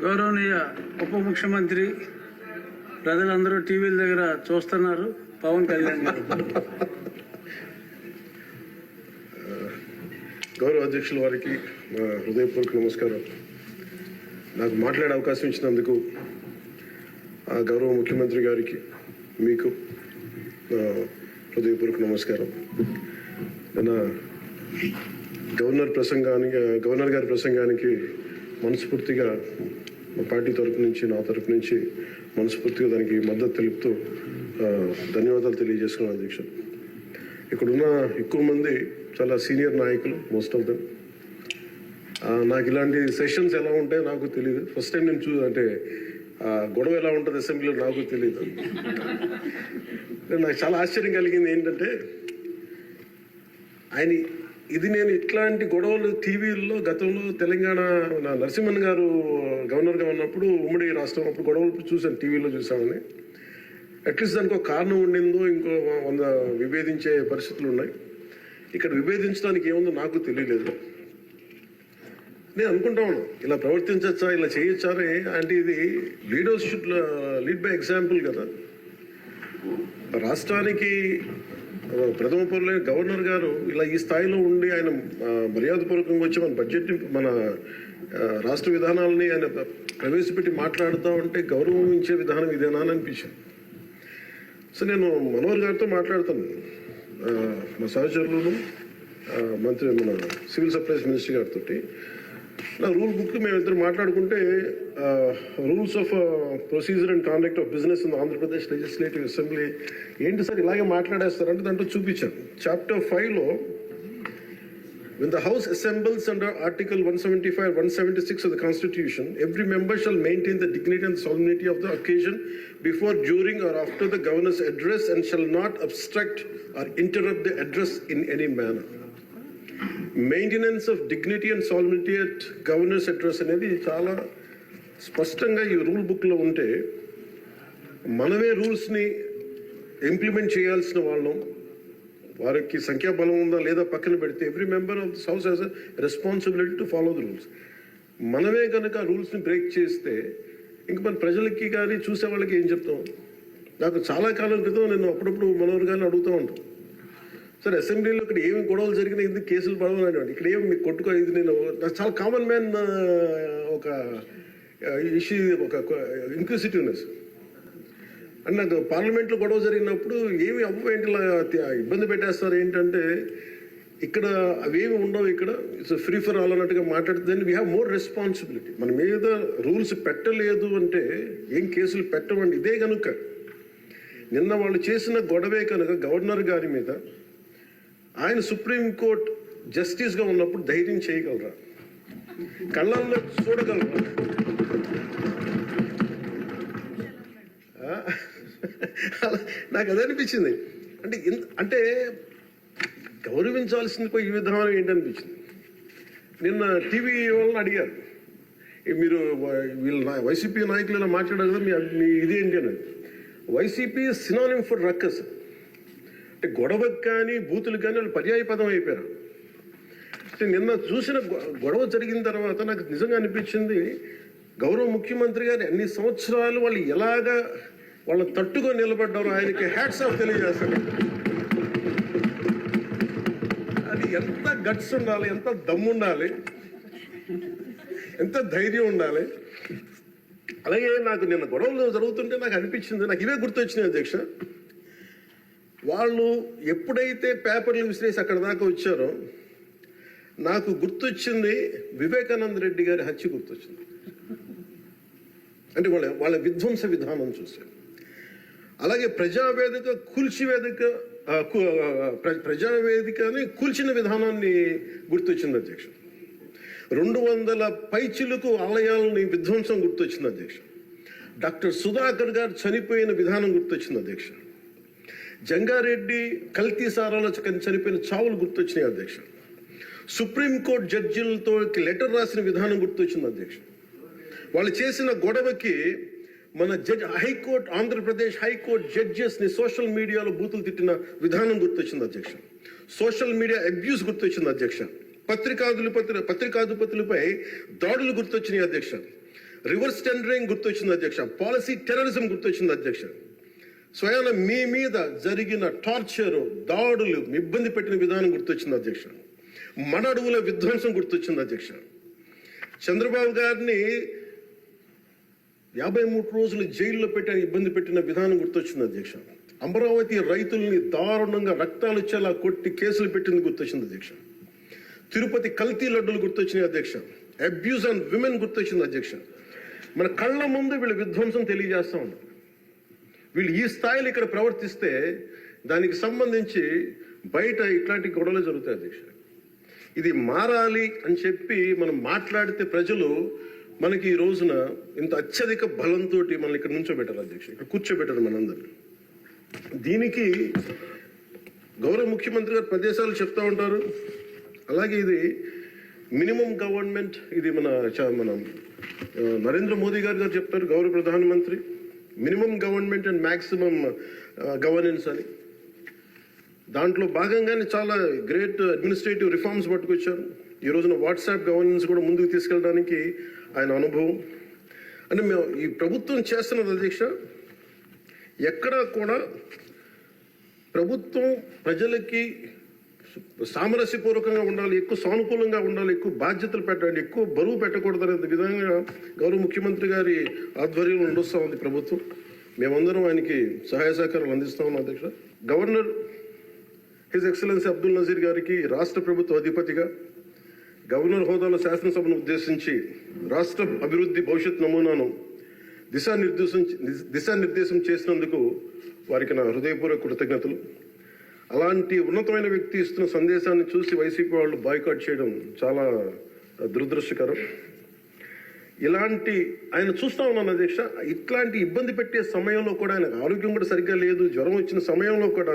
గౌరవనీయ ఉప ముఖ్యమంత్రి ప్రజలందరూ టీవీల దగ్గర చూస్తున్నారు పవన్ కళ్యాణ్ గారు. గౌరవ అధ్యక్షుల వారికి హృదయపూర్వక నమస్కారం. నాకు మాట్లాడే అవకాశం ఇచ్చినందుకు గౌరవ ముఖ్యమంత్రి గారికి మీకు హృదయపూర్వక నమస్కారం. నిన్న గవర్నర్ గారి ప్రసంగానికి మనస్ఫూర్తిగా మా పార్టీ తరఫు నుంచి నా తరఫు నుంచి మనస్ఫూర్తిగా దానికి మద్దతు తెలుపుతూ ధన్యవాదాలు తెలియజేసుకున్నాను అధ్యక్ష. ఇక్కడున్న ఎక్కువ మంది చాలా సీనియర్ నాయకులు, మోస్ట్ ఆఫ్ దెమ్. నాకు ఇలాంటి సెషన్స్ ఎలా ఉంటాయో నాకు తెలియదు. ఫస్ట్ టైం నేను అంటే గొడవ ఎలా ఉంటుంది అసెంబ్లీలో నాకు తెలియదు. నాకు చాలా ఆశ్చర్యం కలిగింది ఏంటంటే నేను ఇట్లాంటి గొడవలు టీవీల్లో గతంలో తెలంగాణ నరసింహన్ గారు గవర్నర్గా ఉన్నప్పుడు ఉమ్మడి రాష్ట్రం అప్పుడు గొడవలు చూశాను, టీవీలో చూసామని. అట్లీస్ట్ దానికి ఒక కారణం ఉండిందో ఇంకో 100 విభేదించే పరిస్థితులు ఉన్నాయి. ఇక్కడ విభేదించడానికి ఏముందో నాకు తెలియలేదు. నేను అనుకుంటా ఉన్నాను ఇలా ప్రవర్తించచ్చా, ఇలా చేయొచ్చా అని. అంటే ఇది leaders should lead by example కదా. రాష్ట్రానికి ప్రథమ పౌరులైన గవర్నర్ గారు ఇలా ఈ స్థాయిలో ఉండి ఆయన మర్యాదపూర్వకంగా వచ్చి మన బడ్జెట్ మన రాష్ట్ర విధానాలని ఆయన ప్రవేశపెట్టి మాట్లాడుతూ ఉంటే గౌరవించే విధానం ఇదేనా అని అనిపించింది. సో నేను మనోహర్ గారితో మాట్లాడుతాను, మా సహచరులను మన సివిల్ సప్లైస్ మినిస్టర్ గారితో. నా రూల్ బుక్ మేమిద్దరు మాట్లాడుకుంటే rules of procedure and conduct of business in Andhra Pradesh legislative assembly ఏంటి సార్ ఇలాగే మాట్లాడేస్తారంటే దాంట్లో చూపించాను. చాప్టర్ 5లో when the house assembles under article 175 176 of the constitution, every member shall maintain the dignity and solemnity of the occasion before, during or after the governor's address and shall not obstruct or interrupt the address in any manner. Maintenance of dignity and solidity at governors address అనేది చాలా స్పష్టంగా ఈ rule బుక్లో ఉంటే మనమే రూల్స్ని implement చేయాల్సిన వాళ్ళం. వారికి సంఖ్యాబలం ఉందా లేదా పక్కన పెడితే every member of this house has a responsibility to follow the rules. మనమే కనుక రూల్స్ని బ్రేక్ చేస్తే ఇంక మన ప్రజలకి కానీ చూసే వాళ్ళకి ఏం చెప్తాం. నాకు చాలా కాలం క్రితం నేను అప్పుడప్పుడు మనోహర్ గారిని అడుగుతూ ఉంటాను, సార్ అసెంబ్లీలో ఇక్కడ ఏమి గొడవలు జరిగినా ఎందుకు కేసులు పడవని, ఇక్కడ ఏమి మీకు కొట్టుకో. ఇది నేను నాకు చాలా కామన్ మ్యాన్ ఒక ఇష్యూ, ఒక ఇంక్విజిటివ్నెస్. అండ్ నాకు పార్లమెంట్లో గొడవ జరిగినప్పుడు ఏమి అవ్వేంటి ఇలా ఇబ్బంది పెట్టేస్తారు ఏంటంటే ఇక్కడ అవేమి ఉండవు, ఇక్కడ ఇట్స్ ఫ్రీ ఫర్ ఆల్ అన్నట్టుగా మాట్లాడుతుంది. We have more responsibility. మన మీద రూల్స్ పెట్టలేదు అంటే ఏం కేసులు పెట్టమండి. ఇదే కనుక నిన్న వాళ్ళు చేసిన గొడవే కనుక గవర్నర్ గారి మీద ఆయన సుప్రీంకోర్టు జస్టిస్గా ఉన్నప్పుడు ధైర్యం చేయగలరా, కళ్ళల్లో చూడగలరా? నాకు అదే అనిపించింది. అంటే గౌరవించాల్సింది పోయి ఈ విధానం ఏంటనిపించింది. నిన్న టీవీ వాళ్ళని అడిగారు, మీరు వీళ్ళ వైసీపీ నాయకులు ఇలా మాట్లాడారు కదా, మీ ఇదేంటి అని. YCP synonym for ruckus. అంటే గొడవకు కానీ బూతులు కానీ వాళ్ళు పర్యాయ పదం అయిపోయారు. అంటే నిన్న చూసిన గొడవ జరిగిన తర్వాత నాకు నిజంగా అనిపించింది, గౌరవ ముఖ్యమంత్రి గారు అన్ని సంవత్సరాలు వాళ్ళు ఎలాగా వాళ్ళని తట్టుగా నిలబడ్డారు, ఆయనకి హ్యాట్స్ ఆఫ్ తెలియజేస్తారు. అది ఎంత గట్స్ ఉండాలి, ఎంత దమ్ము ఉండాలి, ఎంత ధైర్యం ఉండాలి. అలాగే నాకు నిన్న గొడవలు జరుగుతుంటే నాకు అనిపించింది, నాకు ఇవే గుర్తొచ్చినాయి అధ్యక్ష. వాళ్ళు ఎప్పుడైతే పేపర్లు విసిరేసి అక్కడ దాకా వచ్చారో నాకు గుర్తొచ్చింది వివేకానంద రెడ్డి గారి హత్య గుర్తొచ్చింది. అంటే వాళ్ళ విధ్వంస విధానం చూశారు. అలాగే ప్రజావేదికని కూల్చిన విధానాన్ని గుర్తొచ్చింది అధ్యక్ష. 200 పైచిలకు ఆలయాలని విధ్వంసం గుర్తొచ్చింది అధ్యక్ష. డాక్టర్ సుధాకర్ గారు చనిపోయిన విధానం గుర్తొచ్చింది అధ్యక్ష. జంగారెడ్డి కల్తీ సారాలో చనిపోయిన చావులు గుర్తొచ్చినాయి అధ్యక్ష. సుప్రీంకోర్టు జడ్జిలతో లెటర్ రాసిన విధానం గుర్తొచ్చింది అధ్యక్ష. వాళ్ళు చేసిన గొడవకి మన హైకోర్టు, ఆంధ్రప్రదేశ్ హైకోర్టు జడ్జెస్ని సోషల్ మీడియాలో బూతులు తిట్టిన విధానం గుర్తొచ్చింది అధ్యక్ష. సోషల్ మీడియా అబ్యూస్ గుర్తొచ్చింది అధ్యక్ష. పత్రికాధిపతులపై దాడులు గుర్తొచ్చినాయి అధ్యక్ష. రివర్స్ టెండరింగ్ గుర్తొచ్చింది అధ్యక్ష, పాలసీ టెర్రరిజం గుర్తొచ్చింది అధ్యక్ష. స్వయాన మీ మీద జరిగిన టార్చర్, దాడులు, ఇబ్బంది పెట్టిన విధానం గుర్తొచ్చింది అధ్యక్ష. మన అడవుల విధ్వంసం గుర్తొచ్చింది అధ్యక్ష. చంద్రబాబు గారిని 53 రోజులు జైల్లో పెట్టి ఇబ్బంది పెట్టిన విధానం గుర్తొచ్చింది అధ్యక్ష. అమరావతి రైతుల్ని దారుణంగా రక్తాలు వచ్చేలా కొట్టి కేసులు పెట్టింది గుర్తొచ్చింది అధ్యక్ష. తిరుపతి కల్తీ లడ్డులు గుర్తొచ్చినాయి అధ్యక్ష. అబ్యూజ్ ఆన్ విమెన్ గుర్తొచ్చింది అధ్యక్ష. మన కళ్ళ ముందు వీళ్ళ విధ్వంసం తెలియజేస్తా ఉన్నారు. వీళ్ళు ఈ స్థాయిలో ఇక్కడ ప్రవర్తిస్తే దానికి సంబంధించి బయట ఇట్లాంటి గొడవలు జరుగుతాయి అధ్యక్ష. ఇది మారాలి అని చెప్పి మనం మాట్లాడితే ప్రజలు మనకి ఈ రోజున ఇంత అత్యధిక బలంతో మనల్ని ఇక్కడ నుంచోబెట్టారు అధ్యక్ష, ఇక్కడ కూర్చోబెట్టారు మనందరినీ. దీనికి గౌరవ ముఖ్యమంత్రి గారు ప్రదేశాలు చెప్తా ఉంటారు. అలాగే ఇది మినిమం గవర్నమెంట్, ఇది మన నరేంద్ర మోదీ గారు చెప్తారు, గౌరవ ప్రధానమంత్రి, minimum government and maximum governance అని. దాంట్లో భాగంగానే చాలా గ్రేట్ అడ్మినిస్ట్రేటివ్ రిఫార్మ్స్ పట్టుకొచ్చారు. ఈ రోజున వాట్సాప్ గవర్నెన్స్ కూడా ముందుకు తీసుకెళ్ళడానికి ఆయన అనుభవం. అంటే మేము ఈ ప్రభుత్వం చేస్తున్నది అధ్యక్ష, ఎక్కడా కూడా ప్రభుత్వం ప్రజలకి సామరస్యపూర్వకంగా ఉండాలి, ఎక్కువ సానుకూలంగా ఉండాలి, ఎక్కువ బాధ్యతలు పెట్టాలి, ఎక్కువ బరువు పెట్టకూడదనే విధంగా గౌరవ ముఖ్యమంత్రి గారి ఆధ్వర్యంలో నడుస్తూ ఉంది ప్రభుత్వం. మేమందరం ఆయనకి సహాయ సహకారాలు అందిస్తా ఉన్నాం అధ్యక్ష. Governor his excellency Abdul Nazeer గారికి రాష్ట్ర ప్రభుత్వ అధిపతిగా గవర్నర్ హోదాలో శాసనసభను ఉద్దేశించి రాష్ట్ర అభివృద్ధి భవిష్యత్ నమూనాను దిశానిర్దేశం చేసినందుకు వారికి నా హృదయపూర్వక కృతజ్ఞతలు. అలాంటి ఉన్నతమైన వ్యక్తి ఇస్తున్న సందేశాన్ని చూసి వైసీపీ వాళ్ళు బాయ్కాట్ చేయడం చాలా దురదృష్టకరం. ఇలాంటి ఆయన చూస్తా ఉన్నాను అధ్యక్ష. ఇట్లాంటి ఇబ్బంది పెట్టే సమయంలో కూడా ఆయన ఆరోగ్యం కూడా సరిగ్గా లేదు, జ్వరం వచ్చిన సమయంలో కూడా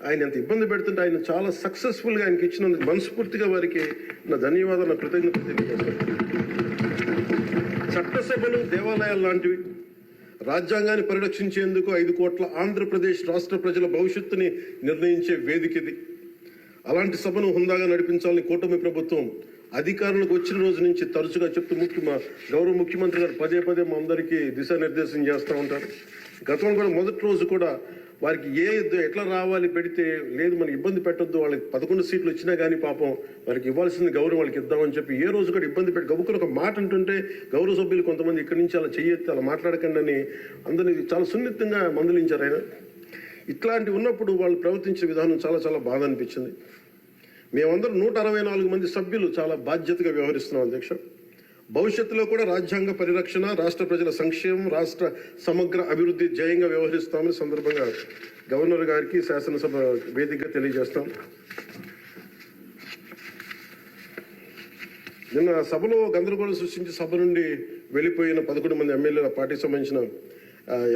ఆయన ఎంత ఇబ్బంది పెడుతుంటే ఆయన చాలా సక్సెస్ఫుల్గా ఆయనకి ఇచ్చినందుకు మనస్ఫూర్తిగా వారికి నా ధన్యవాదాలు, నా కృతజ్ఞతలు తెలియజేస్తాను. చట్టసభలు, దేవాలయాలు లాంటివి రాజ్యాంగాన్ని పరిరక్షించేందుకు 5 కోట్ల ఆంధ్రప్రదేశ్ రాష్ట్ర ప్రజల భవిష్యత్తుని నిర్ణయించే వేదిక ఇది. అలాంటి సభను హుందాగా నడిపించాలని కూటమి ప్రభుత్వం అధికారులకు వచ్చిన రోజు నుంచి తరచుగా చెప్తూ గౌరవ ముఖ్యమంత్రి గారు పదే మా అందరికీ దిశానిర్దేశం చేస్తూ ఉంటారు. గతంలో కూడా మొదటి రోజు కూడా వారికి ఎట్లా రావాలి పెడితే లేదు మనం ఇబ్బంది పెట్టొద్దు, వాళ్ళకి 11 సీట్లు వచ్చినా కానీ పాపం వారికి ఇవ్వాల్సిన గౌరవం వాళ్ళకి ఇద్దామని చెప్పి ఏ రోజు కూడా ఇబ్బంది పెట్టి గబుక్కులు ఒక మాట అంటుంటే గౌరవ సభ్యులు కొంతమంది ఇక్కడి నుంచి అలా చెయ్యొద్దు, అలా మాట్లాడకండి అని అందరినీ చాలా సున్నితంగా మందలించారు ఆయన. ఇట్లాంటి ఉన్నప్పుడు వాళ్ళు ప్రవర్తించే విధానం చాలా బాధ అనిపించింది. మేమందరం 164 మంది సభ్యులు చాలా బాధ్యతగా వ్యవహరిస్తున్నాం అధ్యక్ష. భవిష్యత్తులో కూడా రాజ్యాంగ పరిరక్షణ, రాష్ట్ర ప్రజల సంక్షేమం, రాష్ట్ర సమగ్ర అభివృద్ధి ధ్యేయంగా వ్యవహరిస్తామని సందర్భంగా గవర్నర్ గారికి శాసనసభ వేదికగా తెలియజేస్తాం. నిన్న సభలో గందరగోళం సృష్టించి సభ నుండి వెళ్ళిపోయిన 11 మంది ఎమ్మెల్యేల పార్టీకి సంబంధించిన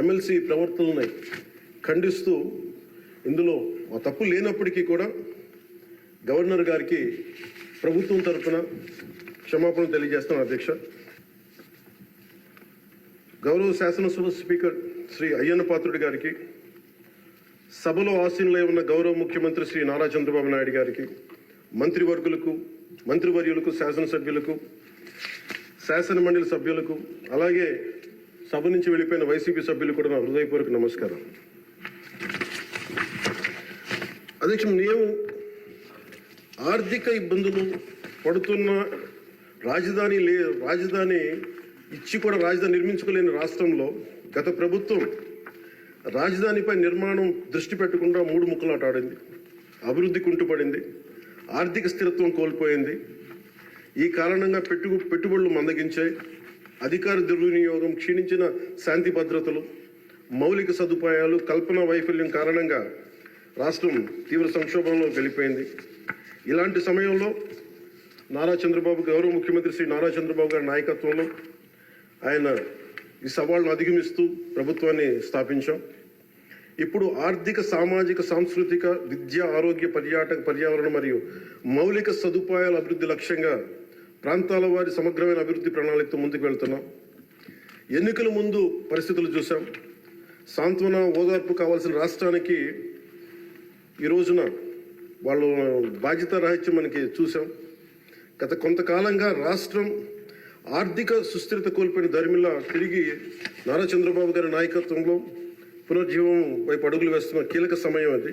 ఎమ్మెల్సీ ప్రవర్తనని ఖండిస్తూ ఇందులో ఆ తప్పు లేనప్పటికీ కూడా గవర్నర్ గారికి ప్రభుత్వం తరఫున క్షమాపణ తెలియజేస్తాం అధ్యక్ష. గౌరవ శాసనసభ స్పీకర్ శ్రీ అయ్యన్న పాత్రుడి గారికి, సభలో ఆసీనులై ఉన్న గౌరవ ముఖ్యమంత్రి శ్రీ నారా చంద్రబాబు నాయుడు గారికి, మంత్రివర్యులకు, శాసనసభ్యులకు, శాసనమండలి సభ్యులకు, అలాగే సభ నుంచి వెళ్ళిపోయిన వైసీపీ సభ్యులు కూడా నా హృదయపూర్వక నమస్కారం. అధ్యక్ష, మేము ఆర్థిక ఇబ్బందులు పడుతున్న రాజధాని ఇచ్చి కూడా రాజధాని నిర్మించుకోలేని రాష్ట్రంలో గత ప్రభుత్వం రాజధానిపై నిర్మాణం దృష్టి పెట్టకుండా 3 ముక్కలాట ఆడింది. అభివృద్ధి కుంటుపడింది, ఆర్థిక స్థిరత్వం కోల్పోయింది. ఈ కారణంగా పెట్టుబడులు మందగించాయి, అధికార దుర్వినియోగం, క్షీణించిన శాంతి భద్రతలు, మౌలిక సదుపాయాలు, కల్పన వైఫల్యం కారణంగా రాష్ట్రం తీవ్ర సంక్షోభంలో వెళ్ళిపోయింది. ఇలాంటి సమయంలో గౌరవ ముఖ్యమంత్రి శ్రీ నారా చంద్రబాబు గారి నాయకత్వంలో ఆయన ఈ సవాళ్లను అధిగమిస్తూ ప్రభుత్వాన్ని స్థాపించాం. ఇప్పుడు ఆర్థిక, సామాజిక, సాంస్కృతిక, విద్య, ఆరోగ్య, పర్యావరణ మరియు మౌలిక సదుపాయాల అభివృద్ధి లక్ష్యంగా ప్రాంతాల వారి సమగ్రమైన అభివృద్ధి ప్రణాళికతో ముందుకు వెళ్తున్నాం. ఎన్నికల ముందు పరిస్థితులు చూసాం. సాంత్వన, ఓదార్పు కావాల్సిన రాష్ట్రానికి ఈ రోజున వాళ్ళు బాధ్యత రాహిత్యం మనకి చూసాం. గత కొంతకాలంగా రాష్ట్రం ఆర్థిక సుస్థిరత కోల్పోయిన ధర్మిల తిరిగి నారా చంద్రబాబు గారి నాయకత్వంలో పునర్జీవం వైపు అడుగులు వేస్తున్న కీలక సమయం అది.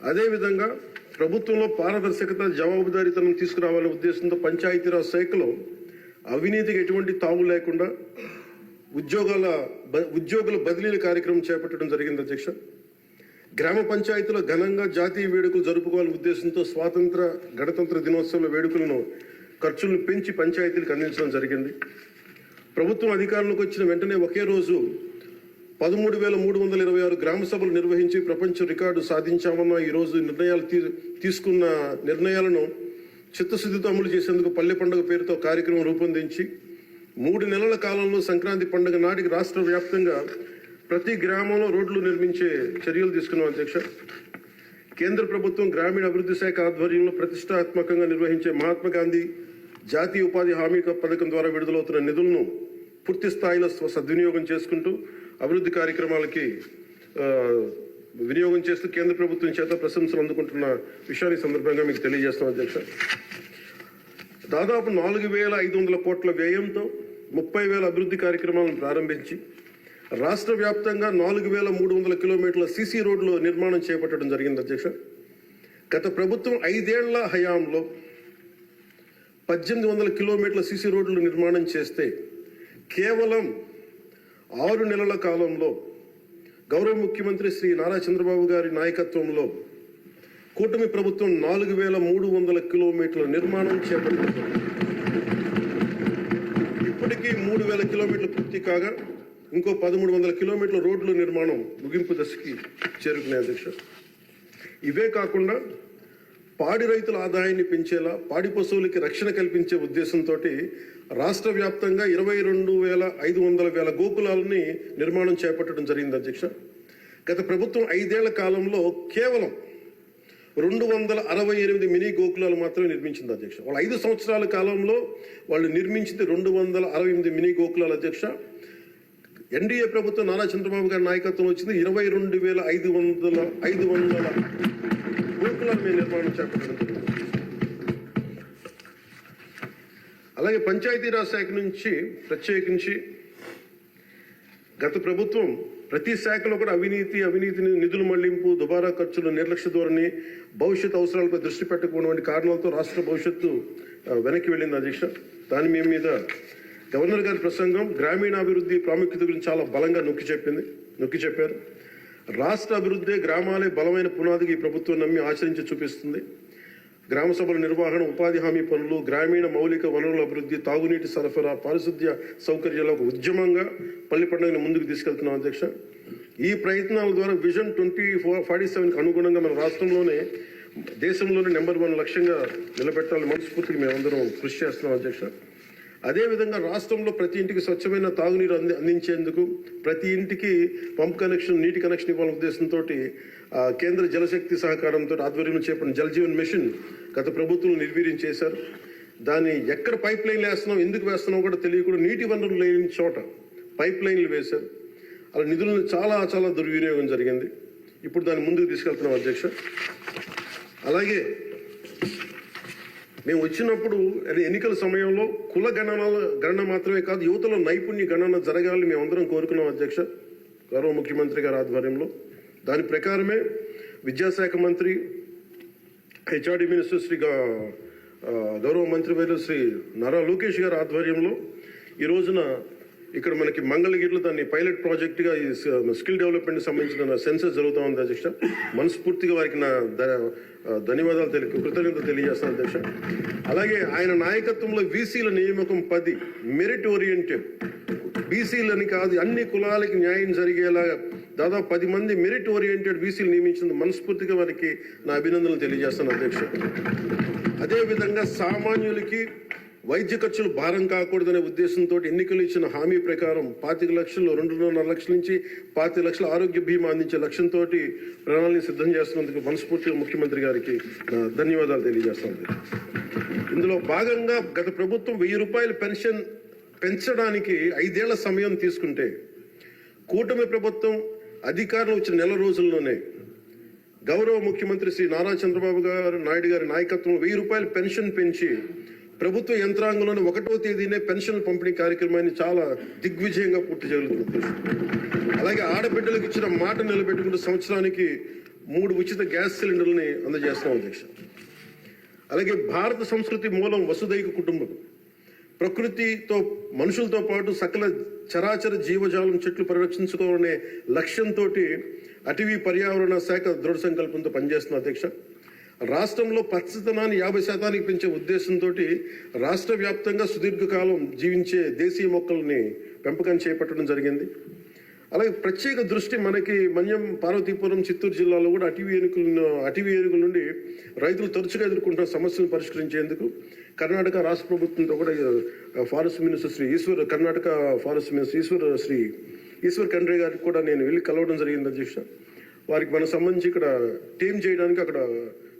అదేవిధంగా ప్రభుత్వంలో పారదర్శకత, జవాబుదారీతనం తీసుకురావాలనే ఉద్దేశంతో పంచాయతీరాజ్ శాఖలో అవినీతికి ఎటువంటి తావు లేకుండా ఉద్యోగుల బదిలీల కార్యక్రమం చేపట్టడం జరిగింది అధ్యక్ష. గ్రామ పంచాయతీలో ఘనంగా జాతీయ వేడుకలు జరుపుకోవాలనే ఉద్దేశంతో గణతంత్ర దినోత్సవాల వేడుకలను ఖర్చులను పెంచి పంచాయతీలకు అందించడం జరిగింది. ప్రభుత్వం అధికారంలోకి వచ్చిన వెంటనే ఒకే రోజు 13,326 గ్రామ సభలు నిర్వహించి ప్రపంచ రికార్డు సాధించామన్న ఈరోజు తీసుకున్న నిర్ణయాలను చిత్తశుద్ధితో అమలు చేసేందుకు పల్లె పండుగ పేరుతో కార్యక్రమం రూపొందించి 3 నెలల కాలంలో సంక్రాంతి పండుగ నాటికి రాష్ట్ర వ్యాప్తంగా ప్రతి గ్రామంలో రోడ్లు నిర్మించే చర్యలు తీసుకున్నాం అధ్యక్ష. కేంద్ర ప్రభుత్వం గ్రామీణ అభివృద్ధి శాఖ ఆధ్వర్యంలో ప్రతిష్టాత్మకంగా నిర్వహించే మహాత్మా గాంధీ జాతీయ ఉపాధి హామీ పథకం ద్వారా విడుదలవుతున్న నిధులను పూర్తి స్థాయిలో సద్వినియోగం చేసుకుంటూ అభివృద్ధి కార్యక్రమాలకి వినియోగం చేస్తూ కేంద్ర ప్రభుత్వం చేత ప్రశంసలు అందుకుంటున్న విషయాన్ని సందర్భంగా మీకు తెలియజేస్తాం అధ్యక్ష. దాదాపు 4,500 కోట్ల వ్యయంతో 30,000 అభివృద్ధి కార్యక్రమాలను ప్రారంభించి రాష్ట్ర వ్యాప్తంగా 4,300 కిలోమీటర్ల సీసీ రోడ్లు నిర్మాణం చేపట్టడం జరిగింది అధ్యక్ష. గత ప్రభుత్వం 5 ఏళ్ల హయాంలో 1,800 కిలోమీటర్ల సీసీ రోడ్లు నిర్మాణం చేస్తే కేవలం 6 నెలల కాలంలో గౌరవ ముఖ్యమంత్రి శ్రీ నారా చంద్రబాబు గారి నాయకత్వంలో కూటమి ప్రభుత్వం 4,300 కిలోమీటర్ల నిర్మాణం చేపట్టింది. ఇప్పటికీ 3,000 కిలోమీటర్లు పూర్తి కాగా ఇంకో 1,300 కిలోమీటర్ల రోడ్ల నిర్మాణం ముగింపు దశకి చేరుకునే అధ్యక్ష. ఇవే కాకుండా పాడి రైతుల ఆదాయాన్ని పెంచేలా, పాడి పశువులకి రక్షణ కల్పించే ఉద్దేశంతో రాష్ట్ర వ్యాప్తంగా 22,500 గోకులాలని నిర్మాణం చేపట్టడం జరిగింది అధ్యక్ష. గత ప్రభుత్వం 5 ఏళ్ల కాలంలో కేవలం 268 మినీ గోకులాలు మాత్రమే నిర్మించింది అధ్యక్ష. వాళ్ళు 5 సంవత్సరాల కాలంలో వాళ్ళు నిర్మించింది 268 మినీ గోకులాలు అధ్యక్ష. ఎన్డీఏ ప్రభుత్వం నారా చంద్రబాబు గారి నాయకత్వంలో వచ్చింది 22,500 గోకులాలు మేము నిర్మాణం చేపట్టడం జరిగింది. అలాగే పంచాయతీరాజ్ శాఖ నుంచి ప్రత్యేకించి గత ప్రభుత్వం ప్రతి శాఖలో కూడా అవినీతిని నిధుల మళ్లింపు, దుబారా ఖర్చులు, నిర్లక్ష్య ధోరణి, భవిష్యత్ అవసరాలపై దృష్టి పెట్టకపోవడం వంటి కారణాలతో రాష్ట్ర భవిష్యత్తు వెనక్కి వెళ్ళింది అధ్యక్ష. దాని మీద గవర్నర్ గారి ప్రసంగం గ్రామీణాభివృద్ధి ప్రాముఖ్యత గురించి చాలా బలంగా నొక్కి చెప్పారు. రాష్ట్ర అభివృద్ధి, గ్రామాలే బలమైన పునాదికి ఈ ప్రభుత్వం నమ్మి ఆచరించి చూపిస్తుంది. గ్రామ సభల నిర్వహణ, ఉపాధి హామీ పనులు, గ్రామీణ మౌలిక వనరుల అభివృద్ధి, తాగునీటి సరఫరా, పారిశుద్ధ్య సౌకర్యాల ఒక ఉద్యమంగా పల్లి పండుగను ముందుకు తీసుకెళ్తున్నాం అధ్యక్ష. ఈ ప్రయత్నాల ద్వారా విజన్ 2047కి అనుగుణంగా మన రాష్ట్రంలోనే దేశంలోనే నెంబర్ 1 లక్ష్యంగా నిలబెట్టాలని మనస్ఫూర్తిగా మేమందరం కృషి చేస్తున్నాం అధ్యక్ష. అదేవిధంగా రాష్ట్రంలో ప్రతి ఇంటికి స్వచ్ఛమైన తాగునీరు అందించేందుకు, ప్రతి ఇంటికి పంప్ కనెక్షన్, నీటి కనెక్షన్ ఇవ్వాలనే ఉద్దేశంతో కేంద్ర జలశక్తి సహకారంతో ఆధ్వర్యంలో చేపట్టిన జల్ జీవన్ మిషన్ గత ప్రభుత్వం నిర్వీర్యం చేశారు. దాన్ని ఎక్కడ పైప్ లైన్లు వేస్తున్నాం, ఎందుకు వేస్తున్నాం కూడా తెలియకుండా నీటి వనరులు లేని చోట పైప్ లైన్లు వేశారు. అలా నిధులను చాలా దుర్వినియోగం జరిగింది. ఇప్పుడు దాన్ని ముందుకు తీసుకెళ్తున్నాం అధ్యక్ష. అలాగే మేము వచ్చినప్పుడు ఎన్నికల సమయంలో కుల గణన మాత్రమే కాదు, యువతలో నైపుణ్య గణన జరగాలని మేమందరం కోరుకున్నాం అధ్యక్ష, గౌరవ ముఖ్యమంత్రి గారి ఆధ్వర్యంలో. దాని ప్రకారమే విద్యాశాఖ మంత్రి, హెచ్ఆర్డి మినిస్టర్ శ్రీ గౌరవ మంత్రివర్యులు శ్రీ నారా లోకేష్ గారి ఆధ్వర్యంలో ఈ రోజున ఇక్కడ మనకి మంగళగిరిలో దాన్ని పైలట్ ప్రాజెక్టుగా ఈ స్కిల్ డెవలప్మెంట్ సంబంధించిన సెన్సస్ జరుగుతూ ఉంది అధ్యక్ష. మనస్ఫూర్తిగా వారికి నా ధన్యవాదాలు కృతజ్ఞతలు తెలియజేస్తాను అధ్యక్ష. అలాగే ఆయన నాయకత్వంలో బీసీల నియామకం 10 మెరిట్ ఓరియంటెడ్, బీసీలని కాదు అన్ని కులాలకి న్యాయం జరిగేలా దాదాపు 10 మంది మెరిట్ ఓరియంటెడ్ బీసీలు నియమించిన మనస్ఫూర్తిగా వారికి నా అభినందనలు తెలియజేస్తాను అధ్యక్ష. అదేవిధంగా సామాన్యులకి వైద్య ఖర్చులు భారం కాకూడదనే ఉద్దేశంతో ఎన్నికలు ఇచ్చిన హామీ ప్రకారం 25 లక్షలు, 2.5 లక్షల నుంచి 25 లక్షల ఆరోగ్య బీమా అందించే లక్ష్యంతో ప్రణాళిక సిద్ధం చేస్తున్నందుకు మనస్ఫూర్తిగా ముఖ్యమంత్రి గారికి ధన్యవాదాలు తెలియజేస్తాను. ఇందులో భాగంగా గత ప్రభుత్వం 1,000 రూపాయల పెన్షన్ పెంచడానికి 5 ఏళ్ల సమయం తీసుకుంటే కూటమి ప్రభుత్వం అధికారంలో వచ్చిన నెల రోజుల్లోనే గౌరవ ముఖ్యమంత్రి శ్రీ నారా చంద్రబాబు నాయుడు గారి నాయకత్వంలో 1,000 రూపాయల పెన్షన్ పెంచి ప్రభుత్వ యంత్రాంగంలోని 1వ తేదీనే పెన్షన్ పంపిణీ కార్యక్రమాన్ని చాలా దిగ్విజయంగా పూర్తి చేయగలుగుతుంది. అలాగే ఆడబిడ్డలకు ఇచ్చిన మాట నిలబెట్టుకుంటూ సంవత్సరానికి 3 ఉచిత గ్యాస్ సిలిండర్లని అందజేస్తున్నాం అధ్యక్ష. అలాగే భారత సంస్కృతి మూలం వసుదైక కుటుంబం. ప్రకృతితో మనుషులతో పాటు సకల చరాచర జీవజాలం చెట్లు పరిరక్షించుకోవాలనే లక్ష్యంతో అటవీ పర్యావరణ శాఖ దృఢ సంకల్పంతో పనిచేస్తున్న అధ్యక్ష. రాష్ట్రంలో పచ్చదనాన్ని 50% పెంచే ఉద్దేశంతో రాష్ట్ర వ్యాప్తంగా సుదీర్ఘకాలం జీవించే దేశీయ మొక్కల్ని పెంపకం చేపట్టడం జరిగింది. అలాగే ప్రత్యేక దృష్టి మనకి మన్యం, పార్వతీపురం, చిత్తూరు జిల్లాలో కూడా అటవీ ఏనుగుల నుండి రైతులు తరచుగా ఎదుర్కొంటున్న సమస్యలను పరిష్కరించేందుకు కర్ణాటక రాష్ట్ర ప్రభుత్వంతో కూడా forest minister Karnataka forest minister Eshwar Khandre గారికి కూడా నేను వెళ్ళి కలవడం జరిగింది అధ్యక్ష. వారికి మనకు సంబంధించి ఇక్కడ టీమ్ చేయడానికి అక్కడ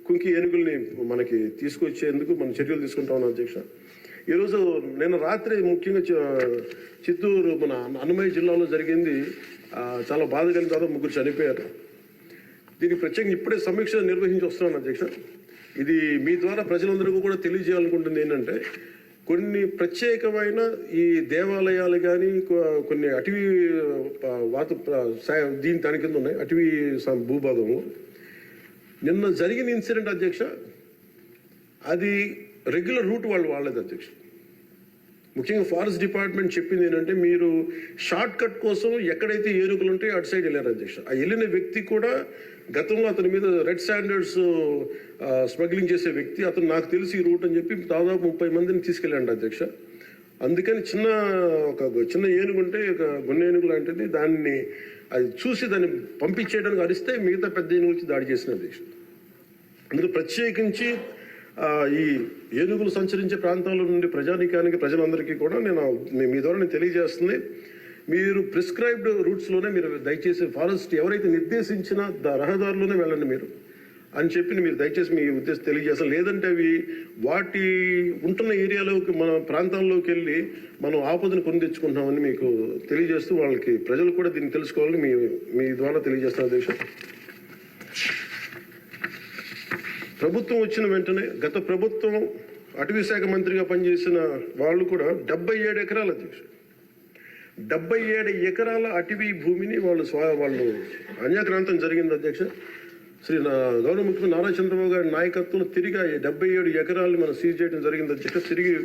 కుంకి ఏనుగుల్ని మనకి తీసుకొచ్చేందుకు మనం చర్యలు తీసుకుంటా ఉన్నాం అధ్యక్ష. ఈరోజు నిన్న రాత్రి ముఖ్యంగా చిత్తూరు మన అన్నమయ్య జిల్లాలో జరిగింది. చాలా బాధ కలిగిన తర్వాత 3 చనిపోయారు. దీనికి ప్రత్యేకంగా ఇప్పుడే సమీక్ష నిర్వహించి వస్తున్నాను అధ్యక్ష. ఇది మీ ద్వారా ప్రజలందరికీ కూడా తెలియజేయాలనుకుంటుంది ఏంటంటే, కొన్ని ప్రత్యేకమైన ఈ దేవాలయాలు కానీ కొన్ని అటవీ దాని కింద ఉన్నాయి అటవీ భూభాగము. నిన్న జరిగిన ఇన్సిడెంట్ అధ్యక్ష, అది రెగ్యులర్ రూట్ వాళ్ళు వాళ్ళది అధ్యక్ష. ముఖ్యంగా ఫారెస్ట్ డిపార్ట్మెంట్ చెప్పింది ఏంటంటే, మీరు షార్ట్ కట్ కోసం ఎక్కడైతే ఏనుగులు ఉంటాయో అటు సైడ్ వెళ్ళారు అధ్యక్ష. ఆ వెళ్ళిన వ్యక్తి కూడా గతంలో అతని మీద రెడ్ స్టాండర్డ్స్ స్మగ్లింగ్ చేసే వ్యక్తి, అతను నాకు తెలిసి ఈ రూట్ అని చెప్పి దాదాపు 30 మందిని తీసుకెళ్ళండి అధ్యక్ష. అందుకని చిన్న ఏనుగు ఉంటే ఒక గున్న ఏనుగు లాంటిది, దాన్ని అది చూసి దాన్ని పంపించేయడానికి అరిస్తే మిగతా పెద్ద ఏనుగులకి దాడి చేసిన అధ్యక్ష. అందుకు ప్రత్యేకించి ఈ ఏనుగులు సంచరించే ప్రాంతాల నుండి ప్రజలందరికీ కూడా మీ ద్వారా నేను తెలియజేస్తుంది, మీరు ప్రిస్క్రైబ్డ్ రూట్స్లోనే మీరు దయచేసి ఫారెస్ట్ ఎవరైతే నిర్దేశించిన రహదారులోనే వెళ్ళండి మీరు అని చెప్పి మీరు దయచేసి మీ ఉద్దేశం తెలియజేస్తాం. లేదంటే అవి వాటి ఉంటున్న ఏరియాలోకి మన ప్రాంతాల్లోకి వెళ్ళి మనం ఆపదను కొని తెచ్చుకుంటామని మీకు తెలియజేస్తూ వాళ్ళకి ప్రజలు కూడా దీన్ని తెలుసుకోవాలని మీ ద్వారా తెలియజేస్తాను అధ్యక్ష. ప్రభుత్వం వచ్చిన వెంటనే గత ప్రభుత్వం అటవీ శాఖ మంత్రిగా పనిచేసిన వాళ్ళు కూడా 77 ఎకరాల అధ్యక్ష 77 ఎకరాల అటవీ భూమిని వాళ్ళు అన్యాక్రాంతం జరిగింది అధ్యక్ష. గౌరవ ముఖ్యమంత్రి నారా చంద్రబాబు గారి నాయకత్వంలో తిరిగి 77 ఎకరాలను మనం సీజ్ చేయడం జరిగింది అధ్యక్ష. తిరిగి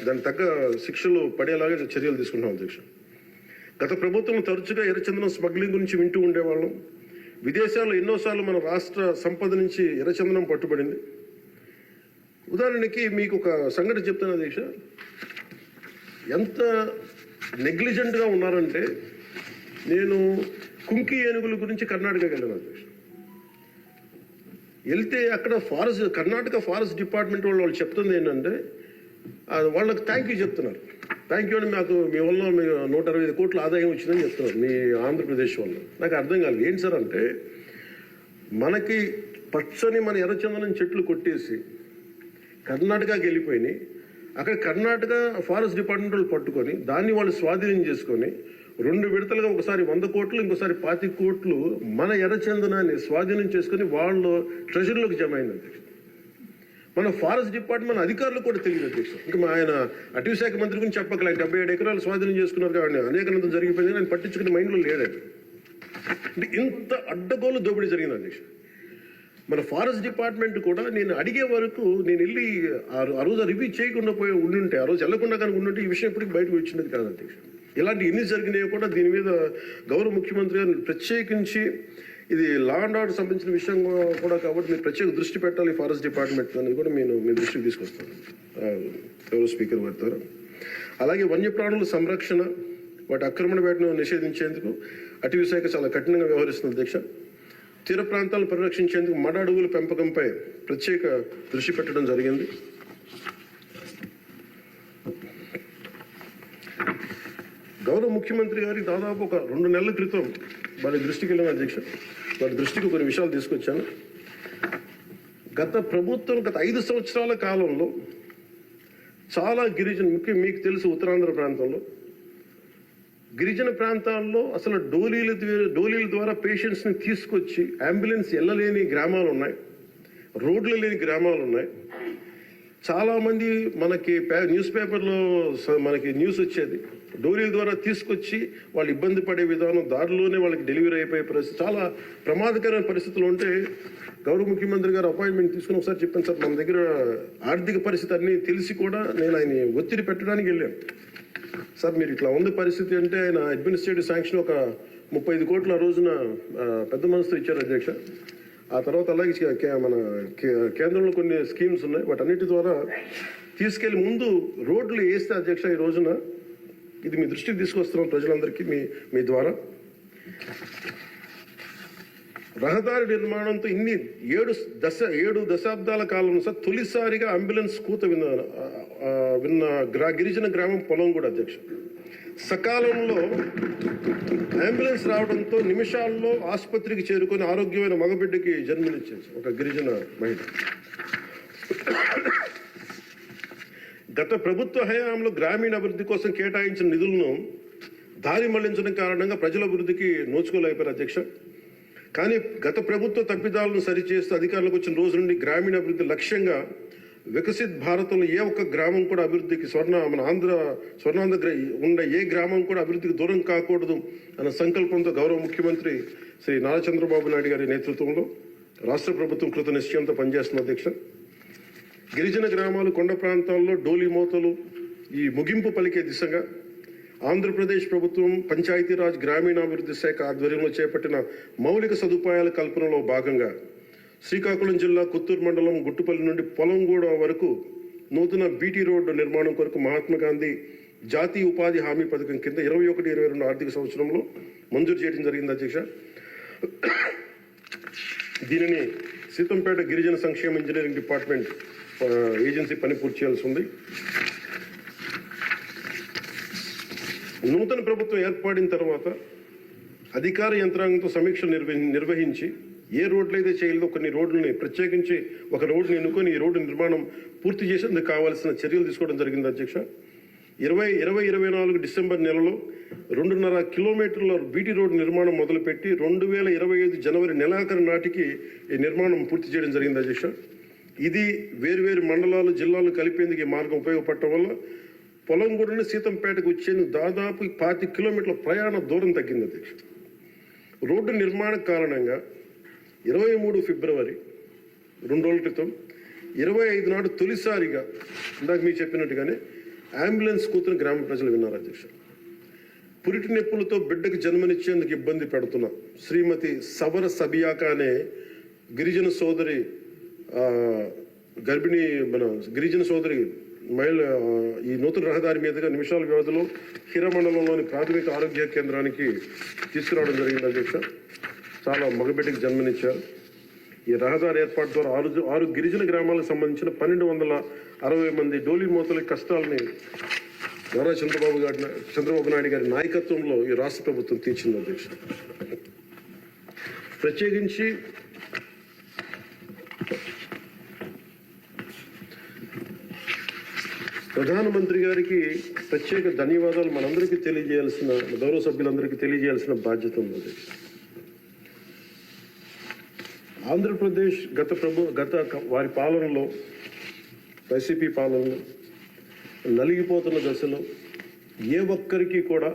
దాని తగ్గ శిక్షలు పడేలాగా చర్యలు తీసుకుంటాం అధ్యక్ష. గత ప్రభుత్వం తరచుగా ఎర్రచందనం స్మగ్లింగ్ గురించి వింటూ ఉండేవాళ్ళం. విదేశాల్లో ఎన్నోసార్లు మన రాష్ట్ర సంపద నుంచి ఎర్రచందనం పట్టుబడింది. ఉదాహరణకి మీకు ఒక సంఘటన చెప్తాను అధ్యక్ష. ఎంత నెగ్లిజెంట్గా ఉన్నారంటే, నేను కుంకి ఏనుగుల గురించి కర్ణాటకకి వెళ్ళాను అధ్యక్ష. వెళ్తే అక్కడ కర్ణాటక ఫారెస్ట్ డిపార్ట్మెంట్ వాళ్ళు చెప్తుంది ఏంటంటే, వాళ్ళకి థ్యాంక్ యూ చెప్తున్నారు. థ్యాంక్ యూ అని మీ వల్ల 125 కోట్ల ఆదాయం వచ్చిందని చెప్తున్నారు మీ ఆంధ్రప్రదేశ్ వల్ల. నాకు అర్థం కాలేదు ఏంటి సార్ అంటే, మనకి పచ్చని మన ఎర్రచందనం చెట్లు కొట్టేసి కర్ణాటకకి వెళ్ళిపోయినాయి. అక్కడ కర్ణాటక ఫారెస్ట్ డిపార్ట్మెంట్ వాళ్ళు పట్టుకొని దాన్ని వాళ్ళు స్వాధీనం చేసుకొని 2 విడతలుగా ఒకసారి 100 కోట్లు ఇంకోసారి 25 కోట్లు మన ఎర్రచందనాన్ని స్వాధీనం చేసుకుని వాళ్ళు ట్రెజరీలోకి జమ అయింది అధ్యక్ష. మన ఫారెస్ట్ డిపార్ట్మెంట్ అధికారులు కూడా తెలియదు అధ్యక్ష. ఇంకా ఆయన అటవీ శాఖ మంత్రి గురించి చెప్పకలే 77 ఎకరాలు స్వాధీనం చేసుకున్నారు కాబట్టి అనేకనంతం జరిగిపోయింది, ఆయన పట్టించుకునే మైండ్లో లేడండి. అంటే ఇంత అడ్డగోలు దోపిడీ జరిగింది అధ్యక్ష. మన ఫారెస్ట్ డిపార్ట్మెంట్ కూడా నేను అడిగే వరకు నేను వెళ్ళి ఆ రోజు రివ్యూ చేయకుండా ఉండుంటే, ఆ రోజు వెళ్లకుండా కానీ ఉండుంటే ఈ విషయం ఎప్పటికీ బయటకు వచ్చినది కాదు అధ్యక్ష. ఇలాంటి ఎన్ని జరిగినాయో కూడా దీని మీద గౌరవ ముఖ్యమంత్రి గారు ప్రత్యేకించి, ఇది లా అండ్ ఆర్డర్ సంబంధించిన విషయం కూడా కాబట్టి మీరు ప్రత్యేక దృష్టి పెట్టాలి ఫారెస్ట్ డిపార్ట్మెంట్ అనేది కూడా నేను మీ దృష్టికి తీసుకొస్తాను గౌరవ స్పీకర్ వారితో. అలాగే వన్యప్రాణుల సంరక్షణ, వాటి ఆక్రమణ వేటను నిషేధించేందుకు అటవీ శాఖ చాలా కఠినంగా వ్యవహరిస్తుంది అధ్యక్ష. తీర ప్రాంతాలను పరిరక్షించేందుకు మడ అడవుల పెంపకంపై ప్రత్యేక దృష్టి పెట్టడం జరిగింది. గౌరవ ముఖ్యమంత్రి గారికి దాదాపు ఒక 2 నెలల క్రితం వారి దృష్టికి వెళ్ళిన అధ్యక్ష, వారి దృష్టికి కొన్ని విషయాలు తీసుకొచ్చాను. గత 5 సంవత్సరాల కాలంలో చాలా ముఖ్యం మీకు తెలుసు ఉత్తరాంధ్ర ప్రాంతంలో గిరిజన ప్రాంతాల్లో అసలు డోలీల ద్వారా పేషెంట్స్ని తీసుకొచ్చి అంబులెన్స్ వెళ్ళలేని గ్రామాలు ఉన్నాయి, రోడ్లు లేని గ్రామాలు ఉన్నాయి. చాలామంది మనకి న్యూస్ పేపర్లో మనకి న్యూస్ వచ్చేది, డోరీల ద్వారా తీసుకొచ్చి వాళ్ళు ఇబ్బంది పడే విధానం, దారిలోనే వాళ్ళకి డెలివరీ అయిపోయే పరిస్థితి, చాలా ప్రమాదకరమైన పరిస్థితులు ఉంటే గౌరవ ముఖ్యమంత్రి గారు అపాయింట్మెంట్ తీసుకుని ఒకసారి చెప్పాను, సార్ మన దగ్గర ఆర్థిక పరిస్థితి అన్నీ తెలిసి కూడా నేను ఆయన ఒత్తిడి పెట్టడానికి వెళ్ళాను. సార్ మీరు ఇట్లా ఉంది పరిస్థితి అంటే ఆయన అడ్మినిస్ట్రేటివ్ శాంక్షన్ ఒక 35 కోట్ల ఆ రోజున పెద్ద మనసుతో ఇచ్చారు అధ్యక్ష. ఆ తర్వాత అలాగే మన కేంద్రంలో కొన్ని స్కీమ్స్ ఉన్నాయి, వాటన్నిటి ద్వారా తీసుకెళ్లి ముందు రోడ్లు వేస్తే అధ్యక్ష ఈ రోజున ఇది మీ దృష్టికి తీసుకొస్తున్నాం ప్రజలందరికీ మీ ద్వారా. రహదారి నిర్మాణంతో ఇన్ని 7 దశాబ్దాల కాలంలో సార్ తొలిసారిగా అంబులెన్స్ కూత విన్న గిరిజన గ్రామం పొలంగూడ అధ్యక్ష. సకాలంలో అంబులెన్స్ రావడంతో నిమిషాల్లో ఆసుపత్రికి చేరుకొని ఆరోగ్యమైన మగబిడ్డకి జన్మనిచ్చేసి ఒక గిరిజన మహిళ. గత ప్రభుత్వ హయాంలో గ్రామీణ అభివృద్ధి కోసం కేటాయించిన నిధులను దారి మళ్లించడం కారణంగా ప్రజల అభివృద్ధికి నోచుకోలేకపోయారు అధ్యక్ష. కానీ గత ప్రభుత్వ తప్పిదాలను సరిచేస్తూ అధికారులకు వచ్చిన రోజు నుండి గ్రామీణ అభివృద్ధి లక్ష్యంగా వికసిత్ భారతంలో ఏ ఒక్క గ్రామం కూడా అభివృద్ధికి మన స్వర్ణాంధ్ర ఉన్న ఏ గ్రామం కూడా అభివృద్ధికి దూరం కాకూడదు అన్న సంకల్పంతో గౌరవ ముఖ్యమంత్రి శ్రీ నారా చంద్రబాబు నాయుడు గారి నేతృత్వంలో రాష్ట్ర ప్రభుత్వం కృత నిశ్చయంతో పనిచేస్తున్న అధ్యక్ష. గిరిజన గ్రామాలు, కొండ ప్రాంతాల్లో డోలి మోతలు ఈ ముగింపు పలికే దిశగా ఆంధ్రప్రదేశ్ ప్రభుత్వం పంచాయతీరాజ్ గ్రామీణాభివృద్ధి శాఖ ఆధ్వర్యంలో చేపట్టిన మౌలిక సదుపాయాల కల్పనలో భాగంగా శ్రీకాకుళం జిల్లా కొత్తూరు మండలం గుట్టుపల్లి నుండి పొలంగూడ వరకు నూతన బీటీ రోడ్డు నిర్మాణం కొరకు మహాత్మా గాంధీ జాతీయ ఉపాధి హామీ పథకం కింద 21-22 ఆర్థిక సంవత్సరంలో మంజూరు చేయడం జరిగింది అధ్యక్ష. దీనిని సీతంపేట గిరిజన సంక్షేమ ఇంజనీరింగ్ డిపార్ట్మెంట్ ఏజెన్సీ పని పూర్తి చేయాల్సి ఉంది. నూతన ప్రభుత్వం ఏర్పడిన తర్వాత అధికార యంత్రాంగంతో సమీక్షలు నిర్వహించి ఏ రోడ్లు అయితే చేయలేదో కొన్ని రోడ్లని ప్రత్యేకించి ఒక రోడ్డుని ఎన్నుకొని ఈ రోడ్డు నిర్మాణం పూర్తి చేసేందుకు కావాల్సిన చర్యలు తీసుకోవడం జరిగింది అధ్యక్ష. 2024 డిసెంబర్ నెలలో 2.5 కిలోమీటర్ల బీటీ రోడ్డు నిర్మాణం మొదలుపెట్టి 2025 జనవరి నెలాఖరు నాటికి ఈ నిర్మాణం పూర్తి చేయడం జరిగింది అధ్యక్ష. ఇది వేరువేరు మండలాలు, జిల్లాలు కలిపేందుకు ఈ మార్గం ఉపయోగపడటం వల్ల పొలంగూడని సీతంపేటకు వచ్చేందుకు దాదాపు 25 కిలోమీటర్ల ప్రయాణ దూరం తగ్గింది అధ్యక్ష. రోడ్డు నిర్మాణ కారణంగా 23 ఫిబ్రవరి 2 రోజుల క్రితం 25 నాడు తొలిసారిగా ఇందాక మీకు చెప్పినట్టుగానే అంబులెన్స్ కూతురు గ్రామ ప్రజలు విన్నారు అధ్యక్ష. పురిటి నొప్పులతో బిడ్డకు జన్మనిచ్చేందుకు ఇబ్బంది పెడుతున్న శ్రీమతి సబర సబియాక అనే గిరిజన సోదరి గిరిజన సోదరి మహిళ ఈ నూతన రహదారి మీదుగా నిమిషాల వ్యవధిలో హిరమండలంలోని ప్రాథమిక ఆరోగ్య కేంద్రానికి తీసుకురావడం జరిగింది అధ్యక్ష. చాలా మగబిడ్డకి జన్మనిచ్చారు. ఈ రహదారి ఏర్పాటు ద్వారా 6 గిరిజన గ్రామాలకు సంబంధించిన 1260 మంది డోలి మోతల కష్టాలని నారా చంద్రబాబు నాయుడు గారి నాయకత్వంలో ఈ రాష్ట్ర ప్రభుత్వం తీర్చింది అధ్యక్ష. ప్రత్యేకించి ప్రధానమంత్రి గారికి ప్రత్యేక ధన్యవాదాలు మనందరికీ తెలియజేయాల్సిన, గౌరవ సభ్యులందరికీ తెలియజేయాల్సిన బాధ్యత ఉంది అధ్యక్ష. ఆంధ్రప్రదేశ్ గత వారి పాలనలో, వైసీపీ పాలనలో నలిగిపోతున్న దశలో ఏ ఒక్కరికి కూడా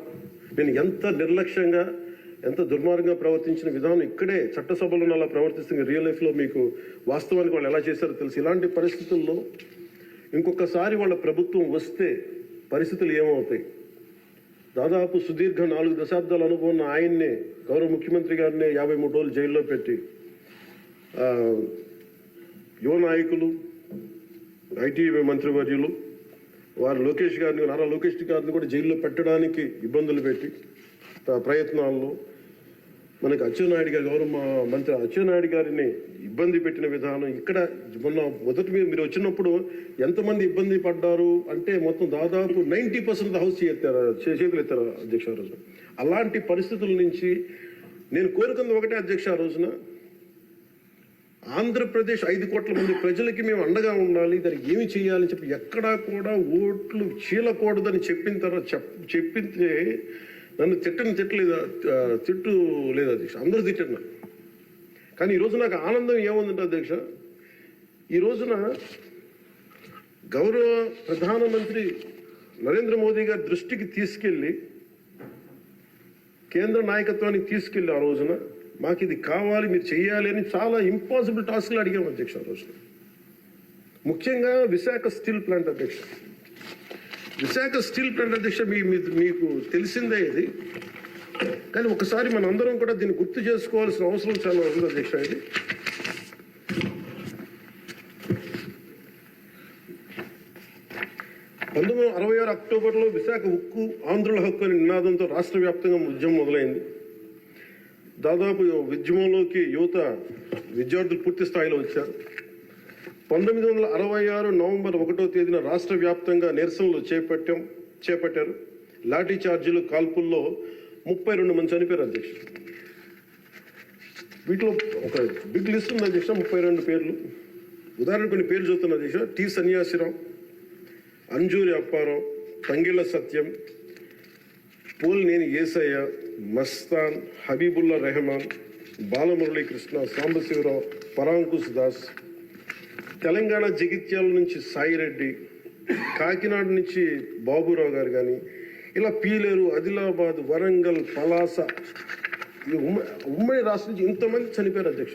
నేను ఎంత నిర్లక్ష్యంగా, ఎంత దుర్మార్గంగా ప్రవర్తించిన విధానం ఇక్కడే చట్టసభలో అలా ప్రవర్తిస్తున్న రియల్ లైఫ్లో మీకు వాస్తవానికి వాళ్ళు ఎలా చేశారో తెలుసు. ఇలాంటి పరిస్థితుల్లో ఇంకొకసారి వాళ్ళ ప్రభుత్వం వస్తే పరిస్థితులు ఏమవుతాయి? దాదాపు సుదీర్ఘ 4 దశాబ్దాల అనుభవం ఉన్న ఆయన్నే, గౌరవ ముఖ్యమంత్రి గారినే 53 రోజులు జైల్లో పెట్టి యువ నాయకులు, ఐటీ మంత్రివర్యులు వారు నారా లోకేష్ గారిని కూడా జైల్లో పెట్టడానికి ఇబ్బందులు పెట్టి ప్రయత్నాల్లో మనకి అచ్చెన్నాయుడు గారు, గౌరవ మంత్రి అచ్చెన్నాయుడు గారిని ఇబ్బంది పెట్టిన విధానం ఇక్కడ మొదటి మీరు వచ్చినప్పుడు ఎంతమంది ఇబ్బంది పడ్డారు అంటే మొత్తం దాదాపు 90% హౌస్ చేతులు ఎత్తారు అధ్యక్ష ఆ రోజున. అలాంటి పరిస్థితుల నుంచి నేను కోరుకుంది ఒకటే అధ్యక్ష, ఆ రోజున ఆంధ్రప్రదేశ్ 5 కోట్ల మంది ప్రజలకి మేము అండగా ఉండాలి, దానికి ఏమి చేయాలని చెప్పి ఎక్కడా కూడా ఓట్లు చీలకూడదని చెప్పిన తర్వాత చెప్పిందే నన్ను తిట్టు లేదు అధ్యక్ష, అందరూ తిట్టారు. కానీ ఈరోజు నాకు ఆనందం ఏముందంటే అధ్యక్ష, ఈ రోజున గౌరవ ప్రధానమంత్రి నరేంద్ర మోదీ గారి దృష్టికి తీసుకెళ్ళి కేంద్ర నాయకత్వానికి తీసుకెళ్ళి ఆ రోజున మాకు ఇది కావాలి, మీరు చెయ్యాలి అని చాలా ఇంపాసిబుల్ టాస్క్లు అడిగాం అధ్యక్ష ఆ రోజున. ముఖ్యంగా విశాఖ స్టీల్ ప్లాంట్ అధ్యక్ష. విశాఖ స్టీల్ ప్లాంట్ అధ్యక్ష మీకు తెలిసిందే ఇది, కానీ ఒకసారి మన అందరం కూడా దీన్ని గుర్తు చేసుకోవాల్సిన అవసరం చాలా ఉంది అధ్యక్ష. ఇది 1966 అక్టోబర్లో విశాఖ ఉక్కు ఆంధ్రుల హక్కు అనే నినాదంతో రాష్ట్ర వ్యాప్తంగా ఉద్యమం మొదలైంది. దాదాపు ఉద్యమంలోకి యువత విద్యార్థులు పూర్తి స్థాయిలో వచ్చారు. 1966 నవంబర్ 1వ తేదీన రాష్ట్ర వ్యాప్తంగా నిరసనలు చేపట్టారు. లాఠీ చార్జీలు, కాల్పుల్లో 32 మంది చనిపోయారు అధ్యక్ష. వీటిలో ఒక బిగ్ లిస్ట్ ఉంది అధ్యక్ష, 32 పేర్లు. ఉదాహరణ కొన్ని పేర్లు చూస్తున్న అధ్యక్ష: టి సన్యాసిరావు, అంజూరి అప్పారావు, తంగిళ్ళ సత్యం, పోల్నేని ఏసయ్య, మస్తాన్, హబీబుల్లా రెహమాన్, బాలమురళీకృష్ణ, సాంబశివరావు, పరాంకుశ్ దాస్. తెలంగాణ జగిత్యాల నుంచి సాయిరెడ్డి, కాకినాడ నుంచి బాబురావు గారు కానీ, ఇలా పీలేరు, ఆదిలాబాద్, వరంగల్, పలాస, ఉమ్మడి రాష్ట్రం నుంచి ఇంతమంది చనిపోయారు అధ్యక్ష.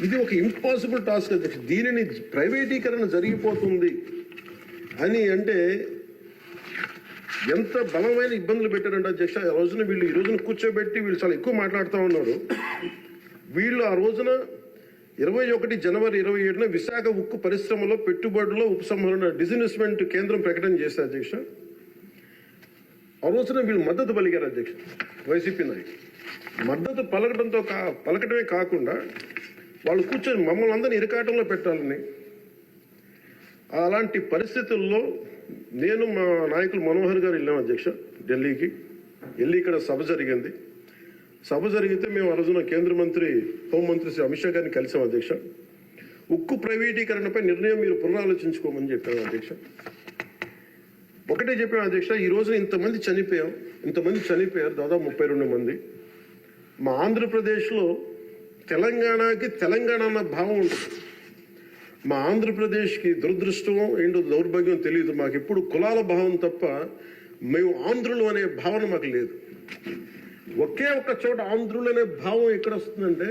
ఇది ఒక ఇంపాసిబుల్ టాస్క్ అధ్యక్ష. దీనిని ప్రైవేటీకరణ జరిగిపోతుంది అని అంటే ఎంత బలమైన ఇబ్బందులు పెట్టారంటే అధ్యక్ష. ఆ రోజున వీళ్ళు ఈ రోజున కూర్చోబెట్టి వీళ్ళు చాలా ఎక్కువ మాట్లాడుతూ ఉన్నారు. వీళ్ళు ఆ రోజున 21 జనవరి 27న విశాఖ ఉక్కు పరిశ్రమలో పెట్టుబడుల ఉపసంహరణ డిజిన్వెస్ట్మెంట్ కేంద్రం ప్రకటన చేశారు అధ్యక్ష. ఆ రోజున వీళ్ళు మద్దతు పలికారు అధ్యక్ష. వైసీపీ నాయకులు మద్దతు పలకటమే కాకుండా వాళ్ళు కూర్చొని మమ్మల్ని అందరినీ ఇరకాటంలో పెట్టాలని. అలాంటి పరిస్థితుల్లో నేను మా నాయకులు మనోహర్ గారు వెళ్ళాం అధ్యక్ష ఢిల్లీకి. వెళ్ళి ఇక్కడ సభ జరిగింది. సభ జరిగితే మేము ఆ రోజున కేంద్ర మంత్రి, హోంమంత్రి శ్రీ అమిత్ షా గారిని కలిసాం అధ్యక్ష. ఉక్కు ప్రైవేటీకరణపై నిర్ణయం మీరు పునరాలోచించుకోమని చెప్పాము అధ్యక్ష. ఒకటే చెప్పాము అధ్యక్ష, ఈ రోజున ఇంతమంది చనిపోయారు, దాదాపు 32 మంది. మా ఆంధ్రప్రదేశ్లో తెలంగాణకి తెలంగాణ అన్న భావం ఉంటుంది. మా ఆంధ్రప్రదేశ్కి దురదృష్టం ఏంటో దౌర్భాగ్యం తెలియదు. మాకు ఎప్పుడు కులాల భావం తప్ప మేము ఆంధ్రులు అనే భావన మాకు లేదు. ఒకే ఒక్క చోట ఆంధ్రులు అనే భావం ఎక్కడ వస్తుందంటే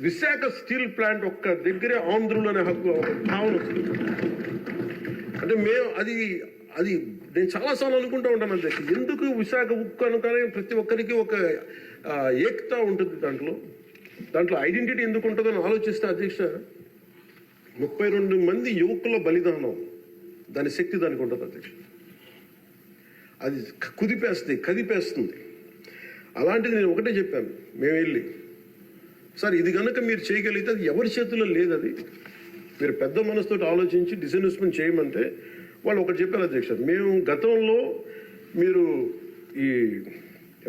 విశాఖ స్టీల్ ప్లాంట్ ఒక్క దగ్గరే ఆంధ్రులు అనే హక్కు భావన వస్తుంది. అంటే మేము అది నేను చాలాసార్లు అనుకుంటూ ఉంటాను అధ్యక్ష, ఎందుకు విశాఖ ఉక్కు అనుకనే ప్రతి ఒక్కరికి ఒక ఏకత ఉంటుంది దాంట్లో ఐడెంటిటీ ఎందుకు ఉంటుందని ఆలోచిస్తే అధ్యక్ష, 32 మంది యువకుల బలిదానం, దాని శక్తి దానికి ఉంటుంది అధ్యక్ష. అది కదిపేస్తుంది. అలాంటిది నేను ఒకటే చెప్పాను, మేము వెళ్ళి సార్ ఇది కనుక మీరు చేయగలిగితే అది ఎవరి చేతుల్లో లేదు, అది మీరు పెద్ద మనసుతో ఆలోచించి డిస్ఇన్వెస్ట్మెంట్ చేయమంటే వాళ్ళు ఒకటి చెప్పారు అధ్యక్ష, మేము గతంలో మీరు ఈ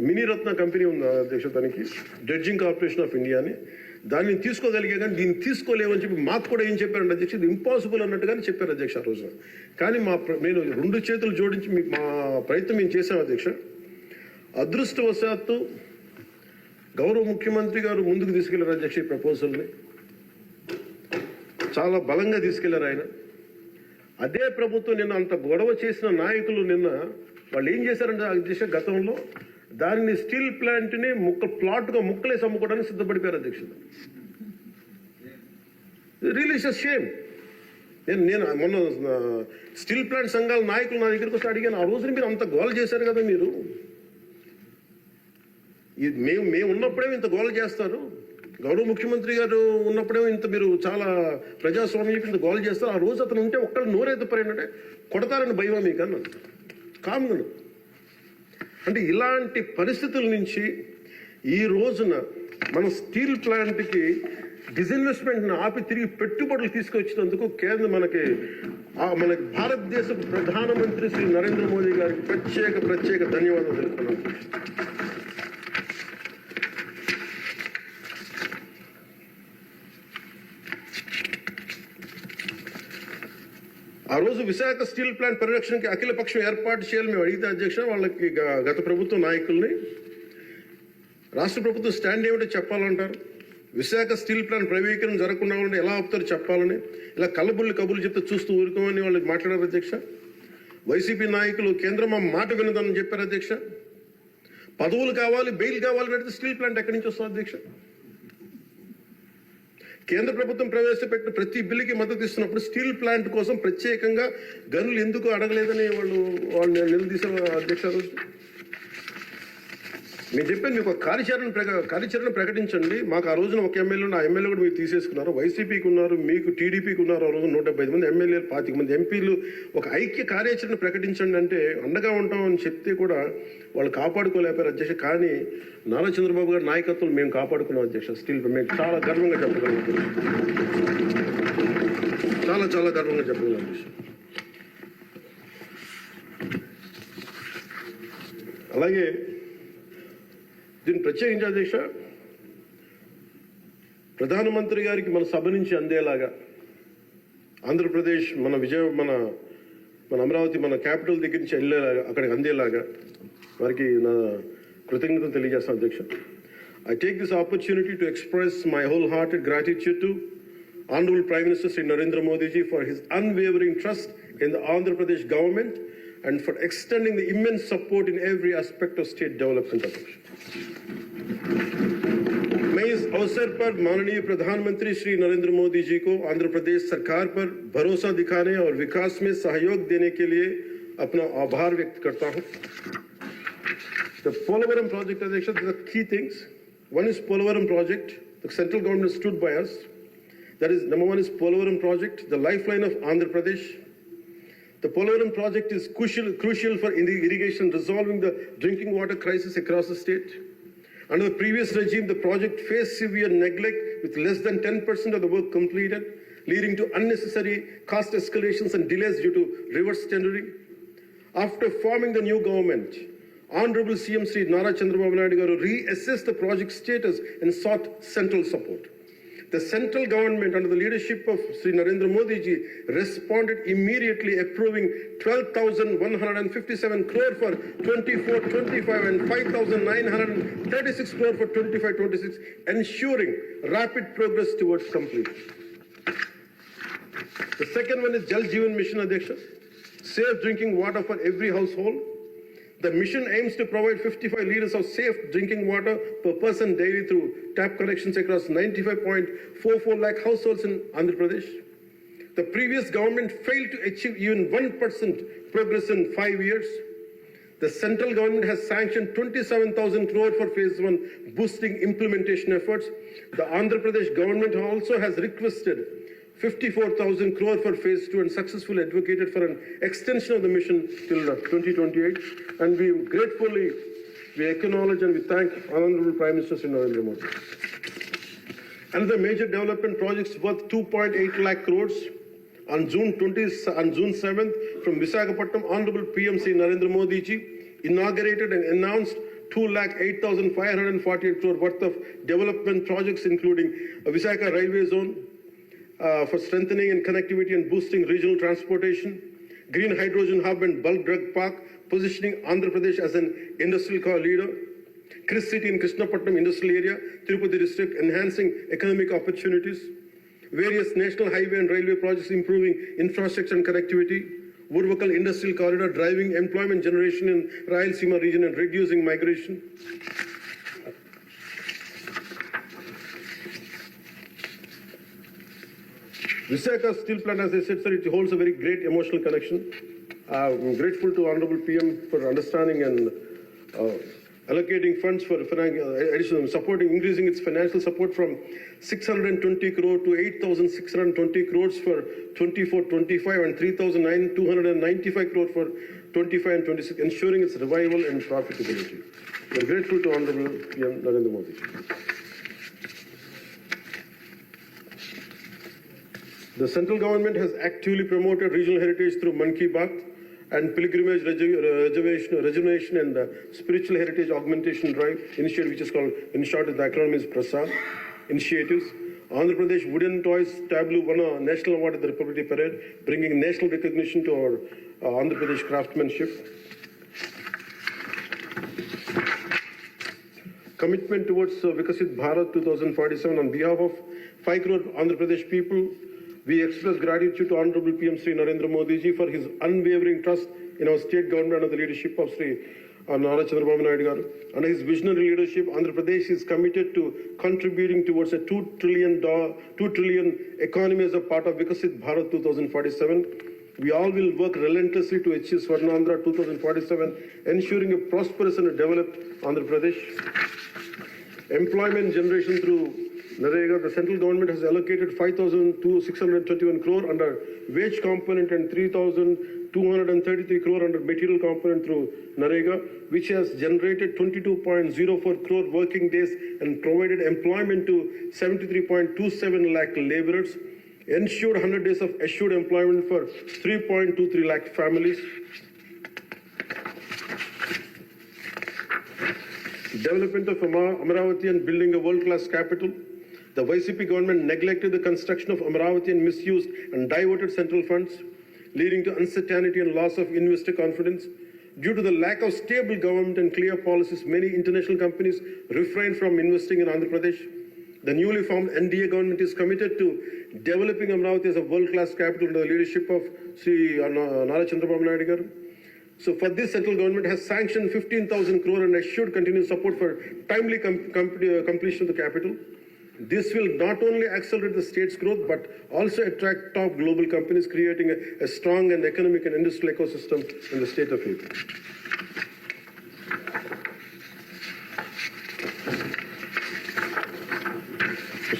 మినీరత్న కంపెనీ ఉంది అధ్యక్ష, దానికి డ్రెడ్జింగ్ కార్పొరేషన్ ఆఫ్ ఇండియా అని, దాన్ని తీసుకోగలిగే కానీ దీన్ని తీసుకోలేమని చెప్పి మాకు కూడా ఏం చెప్పారంటే అధ్యక్ష, ఇది ఇంపాసిబుల్ అన్నట్టుగానే చెప్పారు అధ్యక్ష ఆ రోజున. కానీ నేను 2 చేతులు జోడించి మా ప్రయత్నం మేము చేశాం అధ్యక్ష. అదృష్టవశాత్తు గౌరవ ముఖ్యమంత్రి గారు ముందుకు తీసుకెళ్లారు అధ్యక్ష. ఈ ప్రపోజల్ని చాలా బలంగా తీసుకెళ్లారు ఆయన. అదే ప్రభుత్వం నిన్న అంత గొడవ చేసిన నాయకులు నిన్న వాళ్ళు ఏం చేశారంటే అధ్యక్ష, గతంలో దానిని స్టీల్ ప్లాంట్ని ప్లాట్గా ముక్కలేసి అమ్ముకోవడానికి సిద్ధపడిపోయారు అధ్యక్ష. Really it's a shame. నేను మొన్న స్టీల్ ప్లాంట్ సంఘాల నాయకులు నా దగ్గరికి వస్తే అడిగాను, ఆ రోజున మీరు అంత గోల చేశారు కదా, మీరు మేము ఉన్నప్పుడేమో ఇంత గోల చేస్తారు, గౌరవ ముఖ్యమంత్రి గారు ఉన్నప్పుడేమో ఇంత మీరు చాలా ప్రజాస్వామ్యం ఇంత గోల చేస్తారు, ఆ రోజు అతను ఉంటే ఒక్కళ్ళు నోరెత్తిపోయారంటే కొడతారని భయమా మీకన్నా కామ్గను. అంటే ఇలాంటి పరిస్థితుల నుంచి ఈ రోజున మన స్టీల్ ప్లాంట్కి డిస్ఇన్వెస్ట్మెంట్ని ఆపి తిరిగి పెట్టుబడులు తీసుకొచ్చినందుకు మనకి భారతదేశ ప్రధానమంత్రి శ్రీ నరేంద్ర మోదీ గారికి ప్రత్యేక ధన్యవాదాలు తెలుపుతున్నాను. ఆ రోజు విశాఖ స్టీల్ ప్లాంట్ పరిరక్షణకి అఖిల పక్షం ఏర్పాటు చేయాలని మేము అడిగితే అధ్యక్ష, వాళ్ళకి గత ప్రభుత్వ నాయకుల్ని రాష్ట్ర ప్రభుత్వం స్టాండ్ ఏమిటో చెప్పాలంటారు. విశాఖ స్టీల్ ప్లాంట్ ప్రైవేటీకరణ జరగకుండా ఉంటే ఎలా ఆపుతారు చెప్పాలని, ఇలా కబుర్లు చెప్తే చూస్తూ ఊరుకోమని వాళ్ళు మాట్లాడారు అధ్యక్ష. వైసీపీ నాయకులు కేంద్రం మా మాట వినదని చెప్పారు అధ్యక్ష. పదవులు కావాలి, బెయిల్ కావాలని అడిగితే స్టీల్ ప్లాంట్ ఎక్కడి నుంచి వస్తుంది అధ్యక్ష? కేంద్ర ప్రభుత్వం ప్రవేశపెట్టిన ప్రతి బిల్లుకి మద్దతు ఇస్తున్నప్పుడు స్టీల్ ప్లాంట్ కోసం ప్రత్యేకంగా గనులు ఎందుకు అడగలేదని వాళ్ళు నిలదీశారు అధ్యక్ష. నేను చెప్పాను మీకు ఒక కార్యాచరణ ప్రకటించండి. మాకు ఆ రోజున ఒక ఎమ్మెల్యే, ఆ ఎమ్మెల్యే కూడా మీరు తీసేసుకున్నారు. వైసీపీకి ఉన్నారు, మీకు టీడీపీకి ఉన్నారు. ఆ రోజు 175 మంది ఎమ్మెల్యేలు, 25 మంది ఎంపీలు. ఒక ఐక్య కార్యాచరణ ప్రకటించండి అంటే అండగా ఉంటామని చెప్తే కూడా వాళ్ళు కాపాడుకోలేపారు అధ్యక్ష. కానీ నారా చంద్రబాబు గారి నాయకత్వం మేము కాపాడుకున్నాం అధ్యక్ష. స్టీల్ మేము చాలా గర్వంగా చెప్పగలం, చాలా గర్వంగా చెప్పగలం అధ్యక్ష. అలాగే దీన్ని ప్రత్యేకించి అధ్యక్ష, ప్రధానమంత్రి గారికి మన సభ నుంచి అందేలాగా ఆంధ్రప్రదేశ్ మన అమరావతి మన క్యాపిటల్ దగ్గర నుంచి వెళ్ళేలాగా, అక్కడికి అందేలాగా వారికి నా కృతజ్ఞతలు తెలియజేస్తాను అధ్యక్ష. I take this opportunity to express my wholehearted gratitude to Honorable Prime Minister Sri Narendra Modi ji for his unwavering trust in the Andhra Pradesh government and for extending the immense support in every aspect of state development. मैं इस अवसर पर माननीय प्रधानमंत्री श्री नरेंद्र मोदी जी को आंध्र प्रदेश सरकार पर भरोसा दिखाने और विकास में सहयोग देने के लिए अपना आभार व्यक्त करता हूं. The Polavaram project, Adhyaksha, there are key things. One is Polavaram project. The central government stood by us. That is, number one is Polavaram project, the lifeline of Andhra Pradesh. The Polavaram project is crucial for irrigation, resolving the drinking water crisis across the state. Under the previous regime, the project faced severe neglect with less than 10% of the work completed, leading to unnecessary cost escalations and delays due to reverse tendering. After forming the new government, Honorable CM Sri Nara Chandrababu Naidu Garu reassessed the project status and sought central support. The central government, under the leadership of Sri Narendra Modi ji, responded immediately, approving 12,157 crore for 24-25 and 5,936 crore for 25-26, ensuring rapid progress towards completion. The second one is Jal Jeevan Mission, Adhyaksha, safe drinking water for every household. The mission aims to provide 55 liters of safe drinking water per person daily through tap connections across 95.44 lakh households in Andhra Pradesh. The previous government failed to achieve even 1% progress in 5 years. The central government has sanctioned 27,000 crore for phase 1, boosting implementation efforts. The Andhra Pradesh government also has requested 54,000 crore for phase 2 and successfully advocated for an extension of the mission till 2028. And we acknowledge and we thank Honorable Prime Minister Sri Narendra Modi. Another major development projects worth 2.8 lakh crores. On June 7th, from Visakhapatnam, Honorable PM Sri Narendra Modi ji inaugurated and announced 2,08,548 crore worth of development projects, including a Visakha railway zone, for strengthening and connectivity and boosting regional transportation, green hydrogen hub and bulk drug park, positioning Andhra Pradesh as an industrial core leader, Chris City in Krishnapatnam industrial area, Tirupati district, enhancing economic opportunities, various national highway and railway projects improving infrastructure and connectivity, Urvakal industrial corridor driving employment generation in Rayalaseema region and reducing migration. Visakha steel plant, as I said, sir, it holds a very great emotional connection. I'm grateful to Honorable PM for understanding and allocating funds for additional supporting, increasing its financial support from 620 crore to 8,620 crores for 24-25 and 3,295 crore for 25 and 26, ensuring its revival and profitability. We're grateful to Honorable PM Narendra Modi. The central government has actively promoted regional heritage through Man Ki Baat and pilgrimage rejuvenation and spiritual heritage augmentation drive initiative, which is called, in short, the acronym is PRASAD initiatives. Andhra Pradesh Wooden Toys Tableau won a national award at the Republic Day Parade, bringing national recognition to our Andhra Pradesh craftsmanship. commitment towards Vikasit Bharat 2047 on behalf of 5 crore Andhra Pradesh people. We express gratitude to Honorable PM Sri Narendra Modi ji for his unwavering trust in our state government under the leadership of Sri Nara Chandrababu Naidu garu. Under his visionary leadership, Andhra Pradesh is committed to contributing towards a $2 trillion economy as a part of Vikasit Bharat 2047. We all will work relentlessly to achieve Swarnandhra 2047, ensuring a prosperous and a developed Andhra Pradesh. Employment generation through Narega, the central government has allocated 5,621 crore under wage component and 3,233 crore under material component through Narega, which has generated 22.04 crore working days and provided employment to 73.27 lakh laborers, ensured 100 days of assured employment for 3.23 lakh families. Development of Amaravati and building a world-class capital. The YCP government neglected the construction of Amaravati and misused and diverted central funds, leading to uncertainty and loss of investor confidence. Due to the lack of stable government and clear policies, many international companies refrain from investing in Andhra Pradesh. The newly formed NDA government is committed to developing Amaravati as a world-class capital under the leadership of Sri Nara Chandrababu Naidu garu. So for this, central government has sanctioned 15,000 crore and assured continued support for timely completion of the capital. This will not only accelerate the state's growth, but also attract top global companies, creating a strong and economic and industrial ecosystem in the state of AP.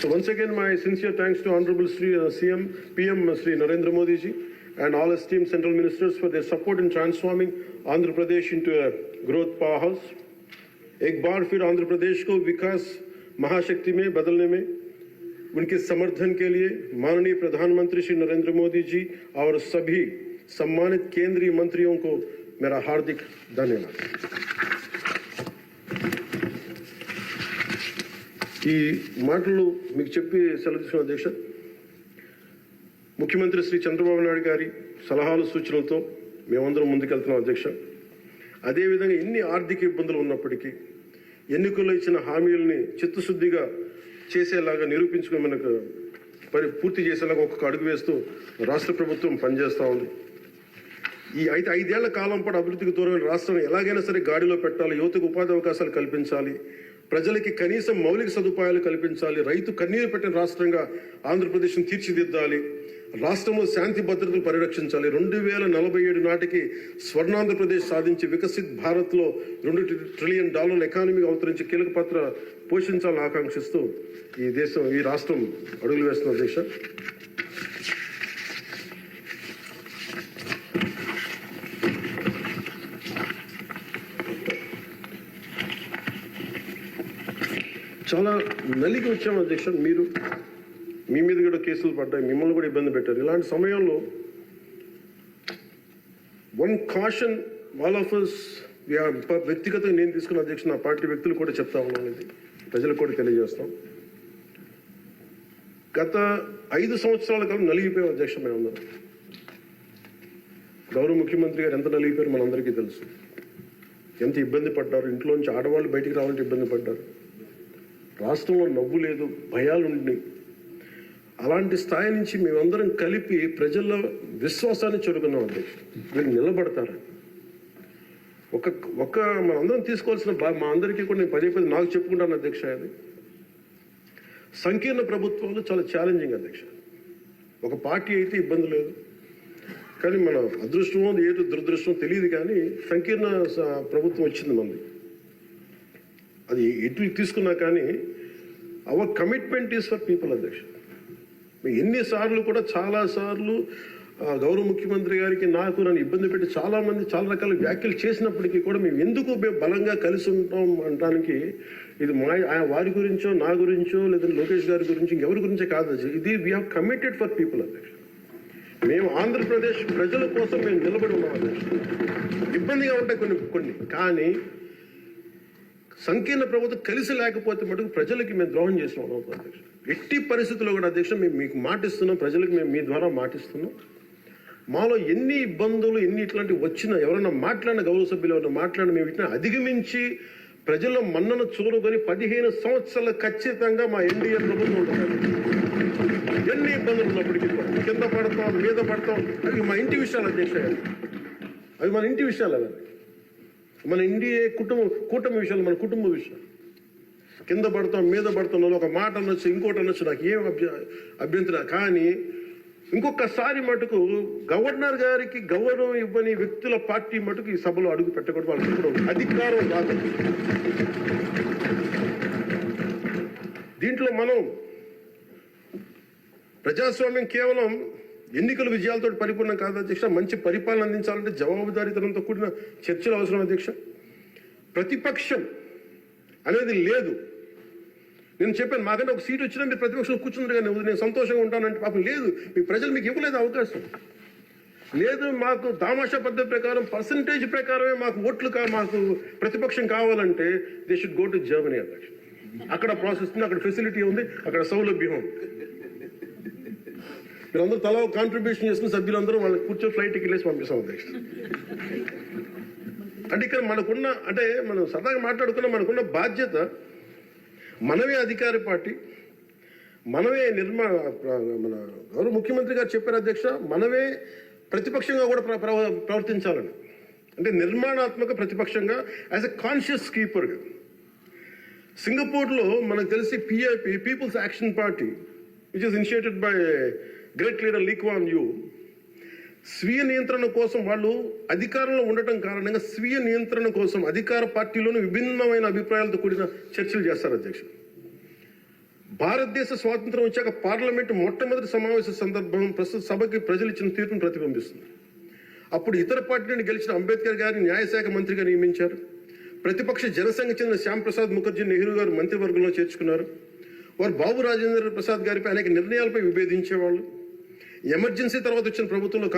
So once again, my sincere thanks to Honorable Sri PM Sri Narendra Modi ji and all esteemed central ministers for their support in transforming Andhra Pradesh into a growth powerhouse. एक बार फिर आंध्र प्रदेश को विकास महाशक्ति में बदलने में उनके समर्थन के लिए माननीय प्रधानमंत्री श्री नरेंद्र मोदी जी और सभी सम्मानित केंद्रीय मंत्रियों को मेरा हार्दिक धन्यवाद। ఈ మాటలు మీకు చెప్పి సెలవు తీసుకున్న అధ్యక్ష, ముఖ్యమంత్రి శ్రీ చంద్రబాబు నాయుడు గారి సలహాలు సూచనలతో మేమందరం ముందుకెళ్తున్నాం అధ్యక్ష. అదేవిధంగా ఎన్ని ఆర్థిక ఇబ్బందులు ఉన్నప్పటికీ ఎన్నికల్లో ఇచ్చిన హామీలని చిత్తశుద్ధిగా చేసేలాగా నిరూపించుకుని మనకు పూర్తి చేసేలాగా ఒక్కొక్క అడుగు వేస్తూ రాష్ట్ర ప్రభుత్వం పనిచేస్తూ ఉంది. ఈ 5 ఏళ్ల కాలం పాటు అభివృద్ధికి దూరమైన రాష్ట్రాన్ని ఎలాగైనా సరే గాడిలో పెట్టాలి, యువతకు ఉపాధి అవకాశాలు కల్పించాలి, ప్రజలకి కనీసం మౌలిక సదుపాయాలు కల్పించాలి, రైతు కన్నీరు పెట్టిన రాష్ట్రంగా ఆంధ్రప్రదేశ్ను తీర్చిదిద్దాలి, రాష్ట్రంలో శాంతి భద్రతలు పరిరక్షించాలి, 2047 నాటికి స్వర్ణాంధ్రప్రదేశ్ సాధించి వికసిత్ భారత్లో $2 ట్రిలియన్ ఎకానమీకి అవతరించి కీలక పాత్ర పోషించాలని ఆకాంక్షిస్తూ ఈ రాష్ట్రం అడుగులు వేస్తున్న అధ్యక్ష. చాలా నలిగి వచ్చాము అధ్యక్ష. మీ మీద కూడా కేసులు పడ్డాయి, మిమ్మల్ని కూడా ఇబ్బంది పెట్టారు. ఇలాంటి సమయంలో one caution all of us, వ్యక్తిగతంగా నేను తీసుకున్న అధ్యక్ష, నా పార్టీ వ్యక్తులు కూడా చెప్తా ఉన్నాను, ఇది ప్రజలకు కూడా తెలియజేస్తాం. గత 5 సంవత్సరాల కాలం నలిగిపోయాం అధ్యక్ష. మేమందరం గౌరవ ముఖ్యమంత్రి గారు ఎంత నలిగిపోయారు మనందరికీ తెలుసు. ఎంత ఇబ్బంది పడ్డారు, ఇంట్లోంచి ఆడవాళ్ళు బయటికి రావాలంటే ఇబ్బంది పడ్డారు, రాష్ట్రంలో నవ్వు లేదు, భయాలు ఉండి, అలాంటి స్థాయి నుంచి మేమందరం కలిపి ప్రజల్లో విశ్వాసాన్ని చెడుకున్నాం అధ్యక్ష. వీళ్ళు నిలబడతారు. ఒక మనందరం తీసుకోవాల్సిన మా అందరికీ కూడా నేను పదే నాకు చెప్పుకుంటాను అధ్యక్ష. అది సంకీర్ణ ప్రభుత్వాలు చాలా ఛాలెంజింగ్ అధ్యక్ష. ఒక పార్టీ అయితే ఇబ్బంది లేదు, కానీ మన అదృష్టమో ఏదో దురదృష్టమో తెలియదు, కానీ సంకీర్ణ ప్రభుత్వం వచ్చింది మనది. అది ఎటు తీసుకున్నా కానీ our commitment is for people అధ్యక్ష. ఎన్నిసార్లు కూడా చాలాసార్లు గౌరవ ముఖ్యమంత్రి గారికి నాకు నన్ను ఇబ్బంది పెట్టి చాలామంది చాలా రకాల వ్యాఖ్యలు చేసినప్పటికీ కూడా మేము ఎందుకు బలంగా కలిసి ఉంటాం అనడానికి ఇది వారి గురించో నా గురించో లేదంటే లోకేష్ గారి గురించి ఇంకెవరి గురించే కాదు. ఇది we have committed for people అధ్యక్ష. మేము ఆంధ్రప్రదేశ్ ప్రజల కోసం మేము నిలబడి ఉన్నాం అధ్యక్ష. ఇబ్బందిగా ఉంటాయి కొన్ని కానీ సంకీర్ణ ప్రభుత్వం కలిసి లేకపోతే మటుకు ప్రజలకి మేము ద్రోహం చేసిన అవుతాం అధ్యక్ష. ఎట్టి పరిస్థితుల్లో కూడా అధ్యక్ష మేము మీకు మాటిస్తున్నాం, ప్రజలకు మేము మీ ద్వారా మాటిస్తున్నాం. మాలో ఎన్ని ఇబ్బందులు ఎన్ని ఇట్లాంటివి వచ్చినా, ఎవరైనా మాట్లాడిన గౌరవ సభ్యులు ఎవరైనా మాట్లాడిన మేము వీటిని అధిగమించి ప్రజల్లో మన్నను చూరుకొని 15 సంవత్సరాలు ఖచ్చితంగా మా ఎన్డీఏ ప్రభుత్వం ఉంటుంది. ఎన్ని ఇబ్బందులు ఉన్నప్పటికీ కింద పడతాం, మీద పడతాం, అవి మా ఇంటి విషయాలు అధ్యక్ష, అవి మన ఇంటి విషయాలు, అవన్నీ మన ఎన్డీఏ కూటమి విషయాలు, మన కుటుంబ విషయాలు. కింద పడతాం, మీద పడతాం, ఒక మాట అనొచ్చు, ఇంకోటి అనొచ్చు, నాకు ఏం అభ్యంతరం. కానీ ఇంకొకసారి మటుకు గవర్నర్ గారికి గౌరవం ఇవ్వని వ్యక్తుల పార్టీ మటుకు ఈ సభలో అడుగు పెట్టకూడదు. వాళ్ళకి ఇప్పుడు అధికారం రాదు. దీంట్లో మనం ప్రజాస్వామ్యం కేవలం ఎన్నికల విజయాలతో పరిపూర్ణం కాదు అధ్యక్ష. మంచి పరిపాలన అందించాలంటే జవాబుదారీతనంతో కూడిన చర్చలు అవసరం అధ్యక్ష. ప్రతిపక్షం అనేది లేదు. నేను చెప్పాను, మాకంటే ఒక సీట్ వచ్చినా మీరు ప్రతిపక్షం కూర్చుంటారు కానీ నేను సంతోషంగా ఉంటానంటే పాపం లేదు. మీ ప్రజలు మీకు ఇవ్వలేదు అవకాశం. లేదు, మాకు దామాషా పద్ధతి ప్రకారం పర్సంటేజ్ ప్రకారమే మాకు ఓట్లు మాకు ప్రతిపక్షం కావాలంటే they should go to Germany అధ్యక్ష. అక్కడ ప్రాసెస్ ఉంది, అక్కడ ఫెసిలిటీ ఉంది, అక్కడ సౌలభ్యం ఉంది. మీరందరూ తలా కాంట్రిబ్యూషన్ చేసుకున్న సభ్యులందరూ వాళ్ళకి కూర్చొని ఫ్లైట్ టికెట్లేసి పంపిస్తాం అధ్యక్ష. అంటే ఇక్కడ మనకున్న, అంటే మనం సరదాగా మాట్లాడుకున్న మనకున్న బాధ్యత, మనమే అధికార పార్టీ, మనమే మన గౌరవ ముఖ్యమంత్రి గారు చెప్పారు అధ్యక్ష, మనమే ప్రతిపక్షంగా కూడా ప్రవర్తించాలని. అంటే నిర్మాణాత్మక ప్రతిపక్షంగా యాజ్ ఎ కాన్షియస్ కీపర్గా. సింగపూర్లో మనకు తెలిసి PIP, people's action party, which is initiated by great leader Lee Kuan Yew, స్వీయ నియంత్రణ కోసం వాళ్ళు అధికారంలో ఉండటం కారణంగా స్వీయ నియంత్రణ కోసం అధికార పార్టీలోనూ విభిన్నమైన అభిప్రాయాలతో కూడిన చర్చలు చేస్తారు అధ్యక్ష. భారతదేశ స్వాతంత్రం వచ్చాక పార్లమెంటు మొట్టమొదటి సమావేశ సందర్భం ప్రస్తుత సభకి ప్రజలు ఇచ్చిన తీర్పును ప్రతిబింబిస్తుంది. అప్పుడు ఇతర పార్టీ నుండి గెలిచిన అంబేద్కర్ గారిని న్యాయశాఖ మంత్రిగా నియమించారు. ప్రతిపక్ష జనసంఘ చెందిన శ్యామ్ ప్రసాద్ ముఖర్జీ నెహ్రూ గారు మంత్రివర్గంలో చేర్చుకున్నారు. వారు బాబు రాజేంద్ర ప్రసాద్ గారిపై అనేక నిర్ణయాలపై విభేదించేవాళ్ళు. ఎమర్జెన్సీ తర్వాత వచ్చిన ప్రభుత్వంలో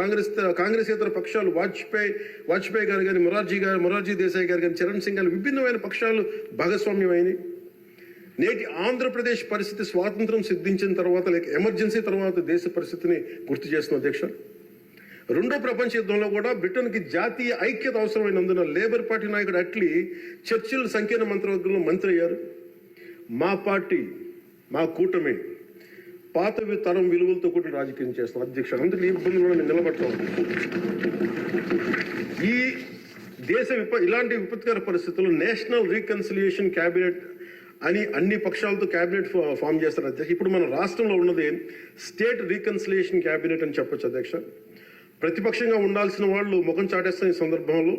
కాంగ్రెసేతర పక్షాలు వాజ్పేయి గారు కానీ, మొరార్జీ దేశాయ్ గారు కానీ, చరణ్ సింగ్ గారు విభిన్నమైన పక్షాలు భాగస్వామ్యమైనవి. నేటి ఆంధ్రప్రదేశ్ పరిస్థితి స్వాతంత్రం సిద్ధించిన తర్వాత లేక ఎమర్జెన్సీ తర్వాత దేశ పరిస్థితిని గుర్తు చేస్తున్న అధ్యక్ష. రెండో ప్రపంచ యుద్ధంలో కూడా బ్రిటన్కి జాతీయ ఐక్యత అవసరమైనందున లేబర్ పార్టీ నాయకుడు అట్లీ చర్చిల్ సంకీర్ణ మంత్రివర్గంలో మంత్రి అయ్యారు. మా పార్టీ, మా కూటమి పాత తరం విలువలతో కూడిన రాజకీయం చేస్తాం అధ్యక్ష. అందుకు ఈ ఇబ్బందులు మేము నిలబడతాం. ఈ దేశ ఇలాంటి విపత్కర పరిస్థితుల్లో నేషనల్ రీకన్సిలియేషన్ క్యాబినెట్ అని అన్ని పక్షాలతో క్యాబినెట్ ఫామ్ చేస్తారు అధ్యక్ష. ఇప్పుడు మన రాష్ట్రంలో ఉన్నది స్టేట్ రీకన్సిలియేషన్ క్యాబినెట్ అని చెప్పొచ్చు అధ్యక్ష. ప్రతిపక్షంగా ఉండాల్సిన వాళ్ళు ముఖం చాటేస్తున్న ఈ సందర్భంలో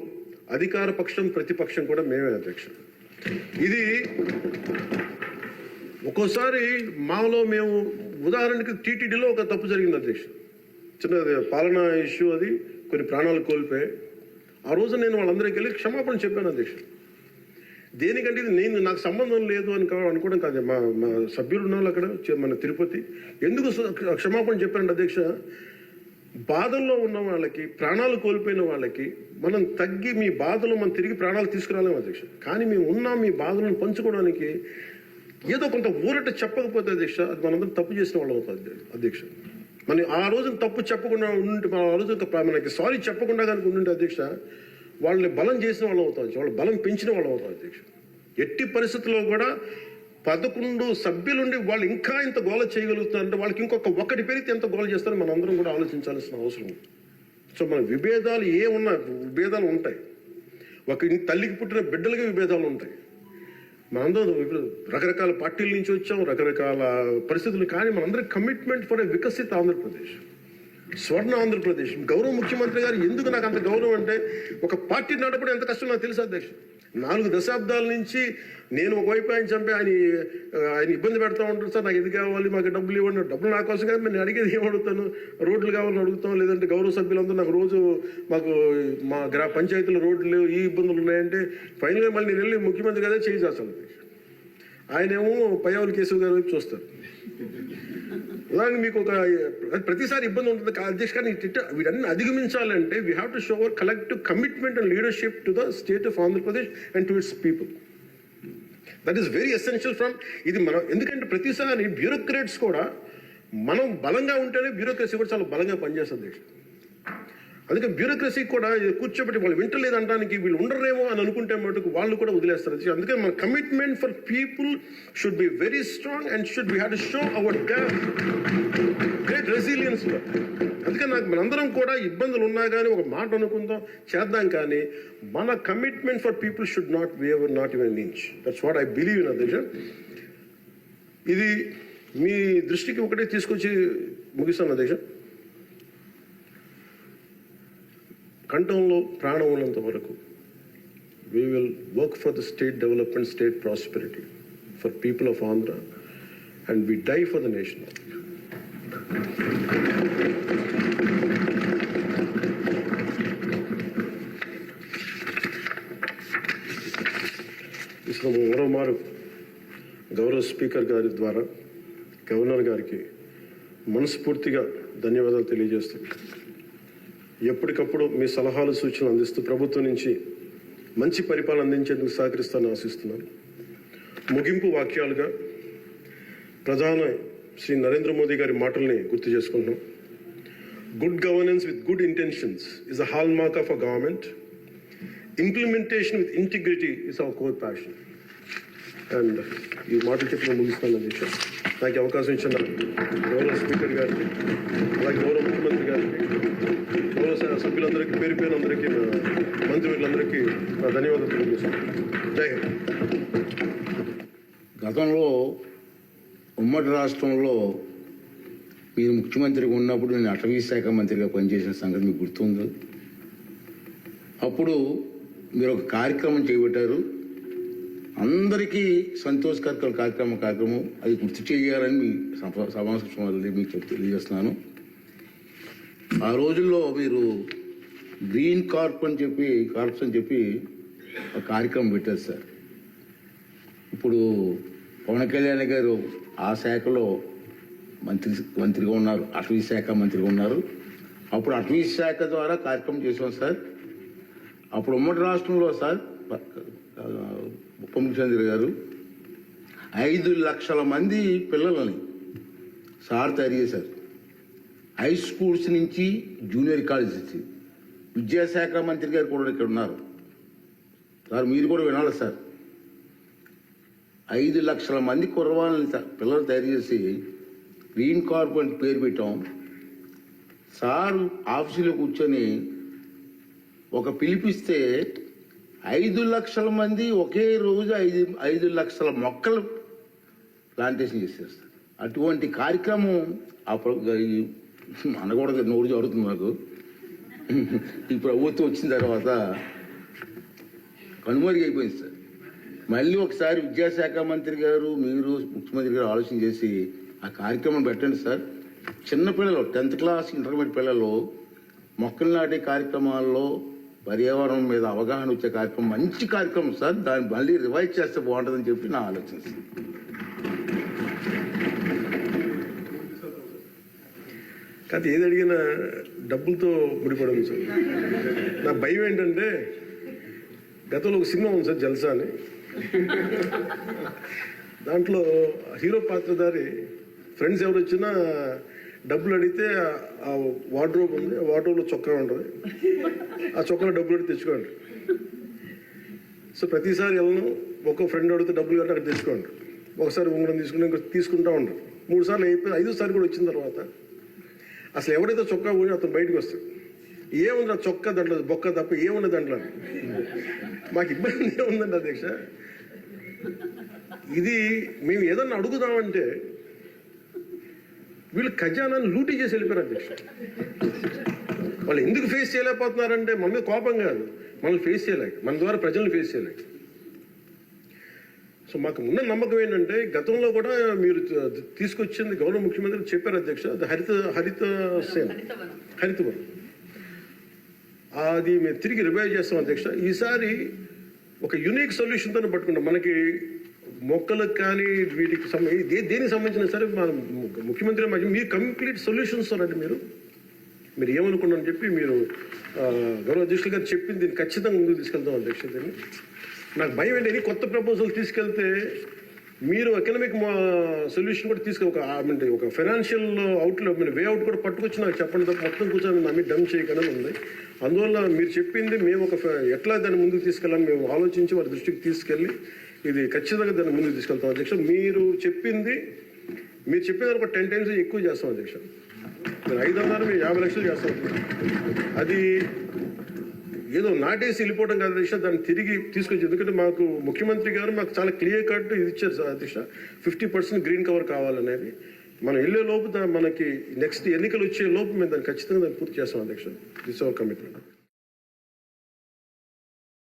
అధికార పక్షం, ప్రతిపక్షం కూడా మేమే అధ్యక్ష. ఇది ఒక్కోసారి మాలో మేము, ఉదాహరణకి టీటీడీలో ఒక తప్పు జరిగింది అధ్యక్ష, చిన్న పాలనా ఇష్యూ, అది కొన్ని ప్రాణాలు కోల్పోయి ఆ రోజు నేను వాళ్ళందరికీ వెళ్ళి క్షమాపణ చెప్పాను అధ్యక్ష. దేనికంటే ఇది నాకు సంబంధం లేదు అని అనుకోవడం కాదు. మా సభ్యులు ఉన్నారు అక్కడ మన తిరుపతి. ఎందుకు క్షమాపణ చెప్పానంటే అధ్యక్ష, బాధల్లో ఉన్న వాళ్ళకి, ప్రాణాలు కోల్పోయిన వాళ్ళకి మనం తగ్గి మీ బాధలు మనం తిరిగి ప్రాణాలు తీసుకురాలేము అధ్యక్ష. కానీ మేము ఉన్నాం మీ బాధలను పంచుకోవడానికి. ఏదో కొంత ఊరట చెప్పకపోతే అధ్యక్ష, అది మనందరం తప్పు చేసిన వాళ్ళు అవుతుంది అధ్యక్ష. మనం ఆ రోజు తప్పు చెప్పకుండా ఉండి, ఆ రోజు మనకి సారీ చెప్పకుండా కనుక ఉండి అధ్యక్ష, వాళ్ళని బలం చేసిన వాళ్ళు అవుతాం, వాళ్ళు బలం పెంచిన వాళ్ళు అవుతాం అధ్యక్ష. ఎట్టి పరిస్థితుల్లో కూడా 11 సభ్యులుండి వాళ్ళు ఇంకా ఇంత గోల చేయగలుగుతున్నారంటే వాళ్ళకి ఒకటి పెరిగితే ఎంత గోల చేస్తారో మనం అందరం కూడా ఆలోచించాల్సిన అవసరం ఉంది. సో మన విభేదాలు విభేదాలు ఉంటాయి. ఒక తల్లికి పుట్టిన బిడ్డలకి విభేదాలు ఉంటాయి. మనందరం రకరకాల పార్టీల నుంచి వచ్చాం, రకరకాల పరిస్థితులు. కానీ మనందరం కమిట్మెంట్ ఫర్ ఏ వికసిత ఆంధ్రప్రదేశ్, స్వర్ణ ఆంధ్రప్రదేశ్. గౌరవ ముఖ్యమంత్రి గారు ఎందుకు నాకు అంత గౌరవం అంటే, ఒక పార్టీ నడపడం ఎంత కష్టం నాకు తెలుసు అధ్యక్ష. 4 దశాబ్దాల నుంచి నేను ఒకవైపు ఆయన చంపి ఆయన ఇబ్బంది పెడతా ఉంటాను. సార్ నాకు ఇది కావాలి, మాకు డబ్బులు ఇవ్వండి. డబ్బులు నా కోసం కాదు, నేను అడిగేది ఏమడుగుతాను, రోడ్లు కావాలని అడుగుతాం. లేదంటే గౌరవ సభ్యులందరూ నాకు రోజు మా పంచాయతీలో రోడ్లు లేవు, ఈ ఇబ్బందులు ఉన్నాయంటే ఫైనల్గా మళ్ళీ నేను వెళ్ళి ముఖ్యమంత్రి గారే చేయి చేస్తాను. ఆయనేమో పయ్యావుల కేశవ్ గారి వైపు చూస్తారు. అలాగే మీకు ప్రతిసారి ఇబ్బంది ఉంటుంది అధ్యక్ష. కానీ వీటన్ని అధిగమించాలంటే we have to show our collective commitment and leadership to the state of Andhra Pradesh and to its people. That is very essential from ఇది మనం. ఎందుకంటే ప్రతిసారి బ్యూరోక్రాట్స్ కూడా మనం బలంగా ఉంటేనే బ్యూరోక్రసీ కూడా చాలా బలంగా పనిచేస్తుంది అధ్యక్ష. అందుకే బ్యూరోక్రసీ కూడా కూర్చోబెట్టి వాళ్ళు వింటలేదు అనడానికి వీళ్ళు ఉండరేమో అని అనుకుంటే మటుకు వాళ్ళు కూడా వదిలేస్తారు. అందుకే మన commitment for people should be very strong and should be have to show hour great resilience. అందుకే నాకు మనందరం కూడా ఇబ్బందులు ఉన్నా కానీ ఒక మాట అనుకుందాం, చేద్దాం, కానీ మన commitment for people should not waiver, not even inch. That's what I believe in అధ్యక్ష. ఇది మీ దృష్టికి ఒకటే తీసుకొచ్చి ముగిస్తాను అధ్యక్ష. కంఠంలో ప్రాణం ఉన్నంత వరకు we will work for the state development, state prosperity, for people of Andhra, and we die for the nation. మరోమారు గౌరవ స్పీకర్ గారి ద్వారా గవర్నర్ గారికి మనస్ఫూర్తిగా ధన్యవాదాలు తెలియజేస్తూ, ఎప్పటికప్పుడు మీ సలహాలు సూచనలు అందిస్తూ ప్రభుత్వం నుంచి మంచి పరిపాలన అందించేందుకు సహకరిస్తానని ఆశిస్తున్నాను. ముగింపు వాక్యాలుగా ప్రధాని శ్రీ నరేంద్ర మోదీ గారి మాటల్ని గుర్తు చేసుకుంటున్నాం. Good governance with good intentions is a hall mark of a government. Implementation with integrity is our core passion. And ఈ మాటలు చెప్పిన ముగిస్తాను అధ్యక్ష. నాకు అవకాశం ఇచ్చిన గౌరవ స్పీకర్ గారికి, అలాగే గౌరవ ముఖ్యమంత్రి గారికి, గౌరవ సభ్యులందరికీ, పేరు పేరు అందరికీ, మంత్రివర్యులందరికీ నా ధన్యవాదాలు తెలియజేస్తాను. జై హింద్. గతంలో ఉమ్మడి రాష్ట్రంలో మీరు ముఖ్యమంత్రిగా ఉన్నప్పుడు నేను అటవీ శాఖ మంత్రిగా పనిచేసిన సంగతి మీకు గుర్తుంది. అప్పుడు మీరు ఒక కార్యక్రమం చేపట్టారు, అందరికీ సంతోషకర కార్యక్రమం అది గుర్తు చేయాలని మీ సమావేశంలో మీకు తెలియజేస్తున్నాను. ఆ రోజుల్లో మీరు గ్రీన్ కార్ప్స్ అని చెప్పి ఒక కార్యక్రమం పెట్టారు సార్. ఇప్పుడు పవన్ కళ్యాణ్ గారు ఆ శాఖలో మంత్రిగా ఉన్నారు, అటవీ శాఖ మంత్రిగా ఉన్నారు. అప్పుడు అటవీ శాఖ ద్వారా కార్యక్రమం చేసాం సార్. అప్పుడు ఉమ్మడి రాష్ట్రంలో సార్ ఉప ముఖ్యమంత్రి గారు 5 లక్షల మంది పిల్లలని సార్ తయారు చేశారు. హై స్కూల్స్ నుంచి జూనియర్ కాలేజ్ నుంచి. విద్యాశాఖ మంత్రి గారు కూడా ఇక్కడ ఉన్నారు సార్, మీరు కూడా వినాలి సార్. 5 లక్షల మంది కుర్రవాళ్ళని పిల్లలు తయారు చేసి గ్రీన్ కార్ప్ అని పేరు పెట్టాం. సార్ ఆఫీసులో కూర్చొని ఒక పిలిపిస్తే 5 లక్షల మంది ఒకే రోజు 5 లక్షల మొక్కలు ప్లాంటేషన్ చేసేస్తారు. అటువంటి కార్యక్రమం అనకూడదు, నోరు జరుగుతుంది నాకు. ఈ ప్రభుత్వం వచ్చిన తర్వాత కనుమరుగైపోయింది సార్. మళ్ళీ ఒకసారి విద్యాశాఖ మంత్రి గారు, మీరు ముఖ్యమంత్రి గారు ఆలోచన చేసి ఆ కార్యక్రమం పెట్టండి సార్. చిన్నపిల్లలు 10th క్లాస్ ఇంటర్మీడియట్ పిల్లలు మొక్కలు నాటే కార్యక్రమాల్లో పర్యావరణం మీద అవగాహన వచ్చే కార్యక్రమం మంచి కార్యక్రమం సార్. దాన్ని మళ్ళీ రివైజ్ చేస్తే బాగుంటుందని చెప్పి నా ఆలోచన సార్. కాదు, ఏది అడిగినా డబ్బులతో ముడిపడదు సార్. నా భయం ఏంటంటే, గతంలో ఒక సినిమా ఉంది సార్, జల్సా అని. దాంట్లో హీరో పాత్రధారి ఫ్రెండ్స్ ఎవరు వచ్చినా డబ్బులు అడిగితే ఆ వార్డ్రోబ్ ఉంది, ఆ వార్డ్రోబ్లో చొక్కా ఉంటుంది, ఆ చొక్కాలో డబ్బులు అడిగి తెచ్చుకోండి. సో ప్రతిసారి వెళ్ళను, ఒక్కో ఫ్రెండ్ అడిగితే డబ్బులు కట్టి అక్కడ తెచ్చుకోండి. ఒకసారి ఉంగరం తీసుకుని ఇంకో తీసుకుంటూ ఉంటారు. 3 సార్లు అయిపోయి 5వ సారి కూడా వచ్చిన తర్వాత అసలు ఎవరైతే చొక్కా పోయి అతను బయటకు వస్తాడు. ఏముంది ఆ చొక్కా దాంట్లో, బొక్క తప్ప ఏముంది దాంట్లో. మాకు ఇబ్బంది ఏముందండి అధ్యక్ష. ఇది మేము ఏదన్నా అడుగుదామంటే వీళ్ళు ఖజానాన్ని లూటీ చేసి వెళ్ళిపోయారు అధ్యక్ష. వాళ్ళు ఎందుకు ఫేస్ చేయలేకపోతున్నారంటే మన మీద కోపం కాదు, మనల్ని ఫేస్ చేయలేక, మన ద్వారా ప్రజల్ని ఫేస్ చేయలేక. సో మాకు ఉన్న నమ్మకం ఏంటంటే, గతంలో కూడా మీరు తీసుకొచ్చింది గౌరవ ముఖ్యమంత్రి చెప్పారు అధ్యక్ష, హరితవనం అది మేము తిరిగి రివైవ్ చేస్తాం అధ్యక్ష. ఈసారి ఒక యూనిక్ సొల్యూషన్తో పట్టుకుంటాం. మనకి మొక్కలకు కానీ వీటికి దేనికి సంబంధించిన సరే మన ముఖ్యమంత్రి మీరు కంప్లీట్ సొల్యూషన్స్ అంటే మీరు ఏమనుకున్నారని చెప్పి మీరు గౌరవ అధ్యక్షులు గారు చెప్పింది దీన్ని ఖచ్చితంగా ముందుకు తీసుకెళ్తాం అధ్యక్ష. దీన్ని నాకు భయం ఏంటి, కొత్త ప్రపోజల్ తీసుకెళ్తే మీరు ఎకనామిక్ సొల్యూషన్ కూడా ఒక ఫైనాన్షియల్ అవుట్లెట్ వే అవుట్ కూడా పట్టుకొచ్చి నాకు చెప్పండి తప్ప మొత్తం కూర్చొని నమ్మి డమ్ చేయకుండా ఉంది. అందువల్ల మీరు చెప్పింది మేము ఎట్లా దాన్ని ముందుకు తీసుకెళ్ళాలని మేము ఆలోచించి వారి దృష్టికి తీసుకెళ్ళి ఇది ఖచ్చితంగా దాన్ని ముందుకు తీసుకెళ్తాం అధ్యక్ష. మీరు చెప్పిన ఒక 10 times ఎక్కువ చేస్తాం అధ్యక్ష. మీరు 500 మేము 50 లక్షలు చేస్తాం. అది ఏదో నాటేసి వెళ్ళిపోవడం కాదు అధ్యక్ష, దాన్ని తిరిగి తీసుకొచ్చి, ఎందుకంటే మాకు ముఖ్యమంత్రి గారు మాకు చాలా క్లియర్ కట్ ఇది ఇచ్చారు అధ్యక్ష, 50% గ్రీన్ కవర్ కావాలనేది. మనం వెళ్ళే లోపు మనకి నెక్స్ట్ ఎన్నికలు వచ్చే లోపు మేము దాన్ని ఖచ్చితంగా దాన్ని పూర్తి చేస్తాం అధ్యక్ష. This our commitment.